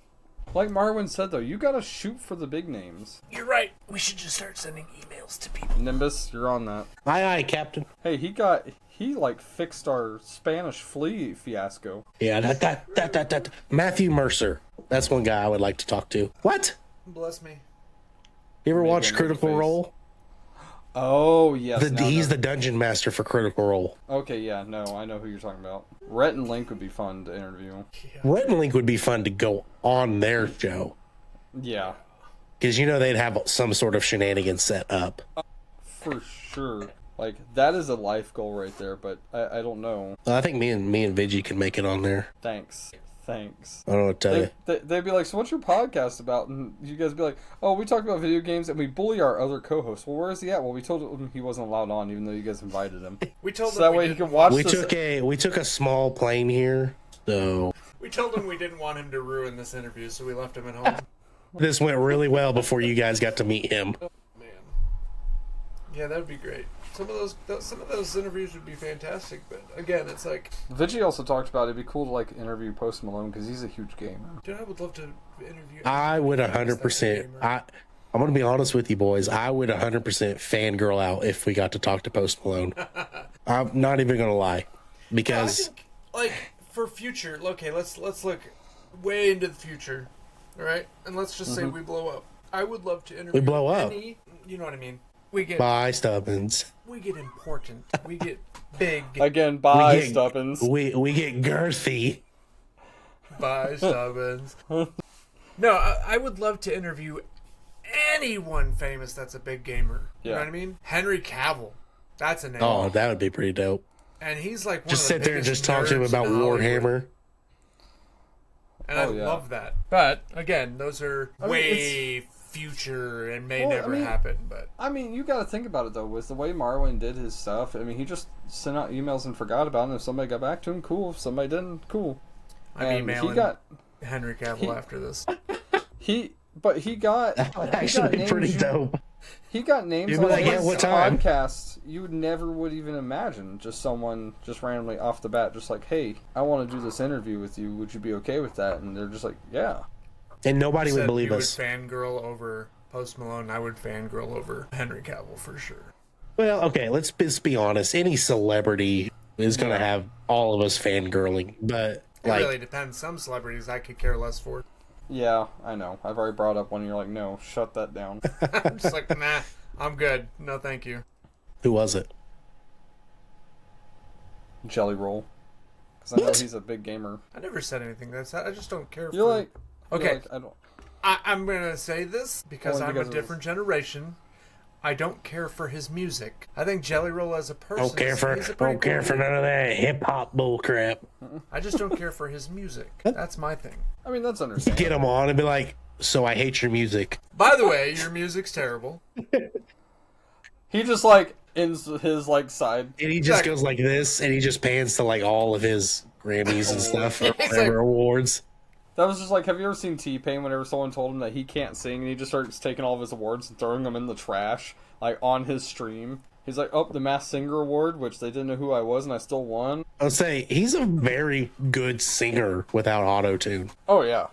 Speaker 3: Like Marwin said though, you gotta shoot for the big names.
Speaker 2: You're right. We should just start sending emails to people.
Speaker 3: Nimbus, you're on that.
Speaker 4: Aye, aye, Captain.
Speaker 3: Hey, he like fixed our Spanish flea fiasco.
Speaker 4: Yeah, that. Matthew Mercer. That's one guy I would like to talk to. What?
Speaker 2: Bless me.
Speaker 4: You ever
Speaker 3: Maybe
Speaker 4: watch
Speaker 3: a
Speaker 4: Critical
Speaker 3: face.
Speaker 4: Role?
Speaker 3: Oh yes, now I
Speaker 4: He's
Speaker 3: know.
Speaker 4: the dungeon master for Critical Role.
Speaker 3: Okay, yeah, no, I know who you're talking about. Rhett and Link would be fun to interview.
Speaker 4: Rhett and Link would be fun to go on their show.
Speaker 3: Yeah,
Speaker 4: Because you know they'd have some sort of shenanigans set up.
Speaker 3: for sure. Like that is a life goal right there, but I don't know.
Speaker 4: I think me and Vigi can make it on there.
Speaker 3: Thanks.
Speaker 4: I don't know what to tell you.
Speaker 3: They'd be like, so what's your podcast about? And you guys be like, oh, we talk about video games and we bully our other co-host. Well, where is he at? Well, we told him he wasn't allowed on, even though you guys invited him.
Speaker 2: We told
Speaker 3: So
Speaker 2: him
Speaker 3: that
Speaker 2: we
Speaker 3: way he
Speaker 2: didn't
Speaker 3: can watch
Speaker 4: We
Speaker 3: this.
Speaker 4: took a small plane here, so
Speaker 2: We told him we didn't want him to ruin this interview, so we left him at home.
Speaker 4: this went really well before you guys got to meet him.
Speaker 2: Man. Yeah, that would be great. Some of those interviews would be fantastic, but again, it's like,
Speaker 3: Vigi also talked about it'd be cool to like interview Post Malone because he's a huge gamer.
Speaker 2: dude, I would love to interview.
Speaker 4: I would
Speaker 2: anyone that's
Speaker 4: 100%.
Speaker 2: a gamer.
Speaker 4: I'm gonna be honest with you boys. I would 100% fangirl out if we got to talk to Post Malone. I'm not even gonna lie,
Speaker 2: I
Speaker 4: because
Speaker 2: think, like, for future, okay, let's look way into the future, all right? And let's just say we blow up. I would love to interview.
Speaker 4: We blow up?
Speaker 2: You know what I mean? We get
Speaker 4: bye Stubbins.
Speaker 2: we get important. We get big.
Speaker 3: Again, bye,
Speaker 4: We get-
Speaker 3: Stubbins.
Speaker 4: We get girthy.
Speaker 2: Bye, Stubbins. No, I would love to interview anyone famous that's a big gamer. You know
Speaker 3: Yeah.
Speaker 2: what I mean? Henry Cavill. That's a name.
Speaker 4: Oh, that would be pretty dope.
Speaker 2: And he's like one
Speaker 4: Just
Speaker 2: of the
Speaker 4: sit there and
Speaker 2: biggest
Speaker 4: just talk to him
Speaker 2: nerds
Speaker 4: about
Speaker 2: in Hollywood.
Speaker 4: Warhammer.
Speaker 2: And
Speaker 3: Oh,
Speaker 2: I
Speaker 3: yeah.
Speaker 2: love that. But again, those are
Speaker 3: mean,
Speaker 2: way future and may
Speaker 3: Well,
Speaker 2: never
Speaker 3: I mean-
Speaker 2: happen. But
Speaker 3: I mean, you got to think about it though. With the way Marwin did his stuff, I mean, he just sent out emails and forgot about it. If somebody got back to him, cool. If somebody didn't, cool.
Speaker 2: I'm
Speaker 3: And
Speaker 2: emailing
Speaker 3: he got
Speaker 2: Henry Cavill after this.
Speaker 3: he, but he got
Speaker 4: That would
Speaker 3: he got
Speaker 4: actually be
Speaker 3: names
Speaker 4: pretty
Speaker 3: you-
Speaker 4: dope.
Speaker 3: He got names
Speaker 4: You'd be
Speaker 3: on
Speaker 4: like,
Speaker 3: his
Speaker 4: "Yeah, what time?"
Speaker 3: podcast you never would even imagine. Just someone just randomly off the bat, just like, hey, I want to do this interview with you. Would you be okay with that? And they're just like, yeah.
Speaker 4: And nobody would
Speaker 2: Said
Speaker 4: believe
Speaker 2: you
Speaker 4: us.
Speaker 2: would fangirl over Post Malone. I would fangirl over Henry Cavill for sure.
Speaker 4: Well, okay, let's be honest. Any celebrity is going to have all of us fangirling, but
Speaker 2: It
Speaker 4: like,
Speaker 2: really depends. Some celebrities I could care less for.
Speaker 3: Yeah, I know. I've already brought up one. And you're like, no, shut that down.
Speaker 2: I'm just like, nah, I'm good. No, thank you.
Speaker 4: Who was it?
Speaker 3: Jelly Roll. Because I know
Speaker 4: What?
Speaker 3: he's a big gamer.
Speaker 2: I never said anything. I just don't care.
Speaker 3: You're like,
Speaker 2: Okay.
Speaker 3: I don't.
Speaker 2: I'm gonna say this because
Speaker 3: Only
Speaker 2: I'm
Speaker 3: because
Speaker 2: a
Speaker 3: of
Speaker 2: different generation. I don't care for his music. I think Jelly Roll as a person.
Speaker 4: Don't care for
Speaker 2: he's a pretty cool dude.
Speaker 4: none of that hip hop bull crap.
Speaker 2: I just don't care for his music. That's my thing.
Speaker 3: I mean, that's understandable.
Speaker 4: Get him on and be like, so I hate your music.
Speaker 2: By the way, your music's terrible.
Speaker 3: He just like ends his like side.
Speaker 4: And he just goes like this, and he just pans to like all of his Grammys and stuff, or whatever awards.
Speaker 3: That was just like, have you ever seen T-Pain whenever someone told him that he can't sing and he just starts taking all of his awards and throwing them in the trash, like on his stream? He's like, oh, the Masked Singer Award, which they didn't know who I was and I still won.
Speaker 4: I'll say, he's a very good singer without auto-tune.
Speaker 3: Oh, yeah.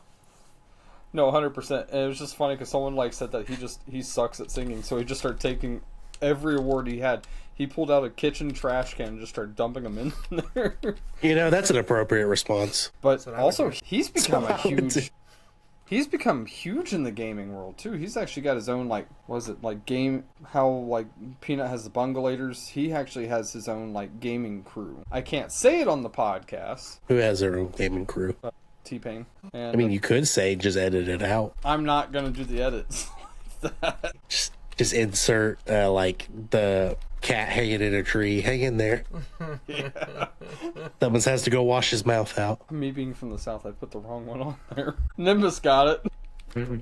Speaker 3: No, 100%. And it was just funny because someone like said that he sucks at singing, so he just started taking every award he had. He pulled out a kitchen trash can and just started dumping them in there.
Speaker 4: You know, that's an appropriate response.
Speaker 3: But
Speaker 2: what I
Speaker 3: also,
Speaker 2: would do.
Speaker 3: he's become a
Speaker 4: That's what I would do.
Speaker 3: huge... He's become huge in the gaming world, too. He's actually got his own, like, what is it, like, game... How, like, Peanut has the Bungalators. He actually has his own, like, gaming crew. I can't say it on the podcast.
Speaker 4: Who has their own gaming crew?
Speaker 3: T-Pain. And
Speaker 4: I mean, you could say just edit it out.
Speaker 3: I'm not going to do the edits. That.
Speaker 4: Just insert, like, the cat hanging in a tree. Hang in there.
Speaker 3: Yeah.
Speaker 4: Someone has to go wash his mouth out.
Speaker 3: Me being from the South, I put the wrong one on there. Nimbus got it.
Speaker 2: You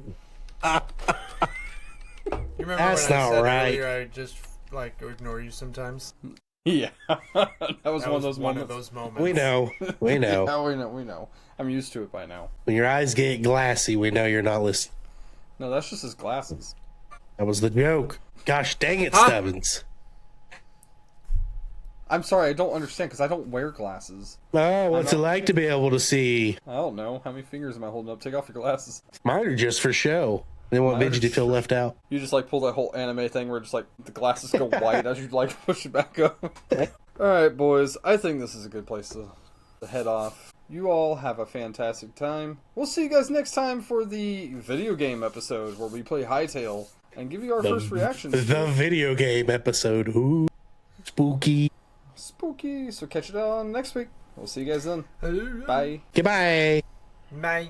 Speaker 2: remember
Speaker 4: That's
Speaker 2: when I
Speaker 4: not
Speaker 2: said
Speaker 4: right.
Speaker 2: earlier I just like ignore you sometimes?
Speaker 3: Yeah. That was
Speaker 2: That
Speaker 3: one of
Speaker 2: was
Speaker 3: those
Speaker 2: one
Speaker 3: moments.
Speaker 2: of those moments.
Speaker 4: We know. We know.
Speaker 3: Yeah, we know. I'm used to it by now.
Speaker 4: When your eyes get glassy, we know you're not listening.
Speaker 3: No, that's just his glasses.
Speaker 4: That was the joke. Gosh dang it,
Speaker 2: Huh?
Speaker 4: Stubbins.
Speaker 3: I'm sorry, I don't understand because I don't wear glasses.
Speaker 4: Oh, what's it like to be able to see?
Speaker 3: I don't know. How many fingers am I holding up? Take off your glasses.
Speaker 4: Mine are just for show. They want
Speaker 3: Mine are
Speaker 4: Benji to feel
Speaker 3: for-
Speaker 4: left out.
Speaker 3: You just like pull that whole anime thing where just like the glasses go white as you like push it back up. Alright, boys. I think this is a good place to head off. You all have a fantastic time. We'll see you guys next time for the video game episode where we play Hytale and give you our first reactions.
Speaker 4: The video game episode. Ooh, spooky.
Speaker 3: Spooky. So catch it on next week. We'll see you guys then.
Speaker 2: Hello.
Speaker 3: Bye.
Speaker 4: Goodbye.
Speaker 2: Night.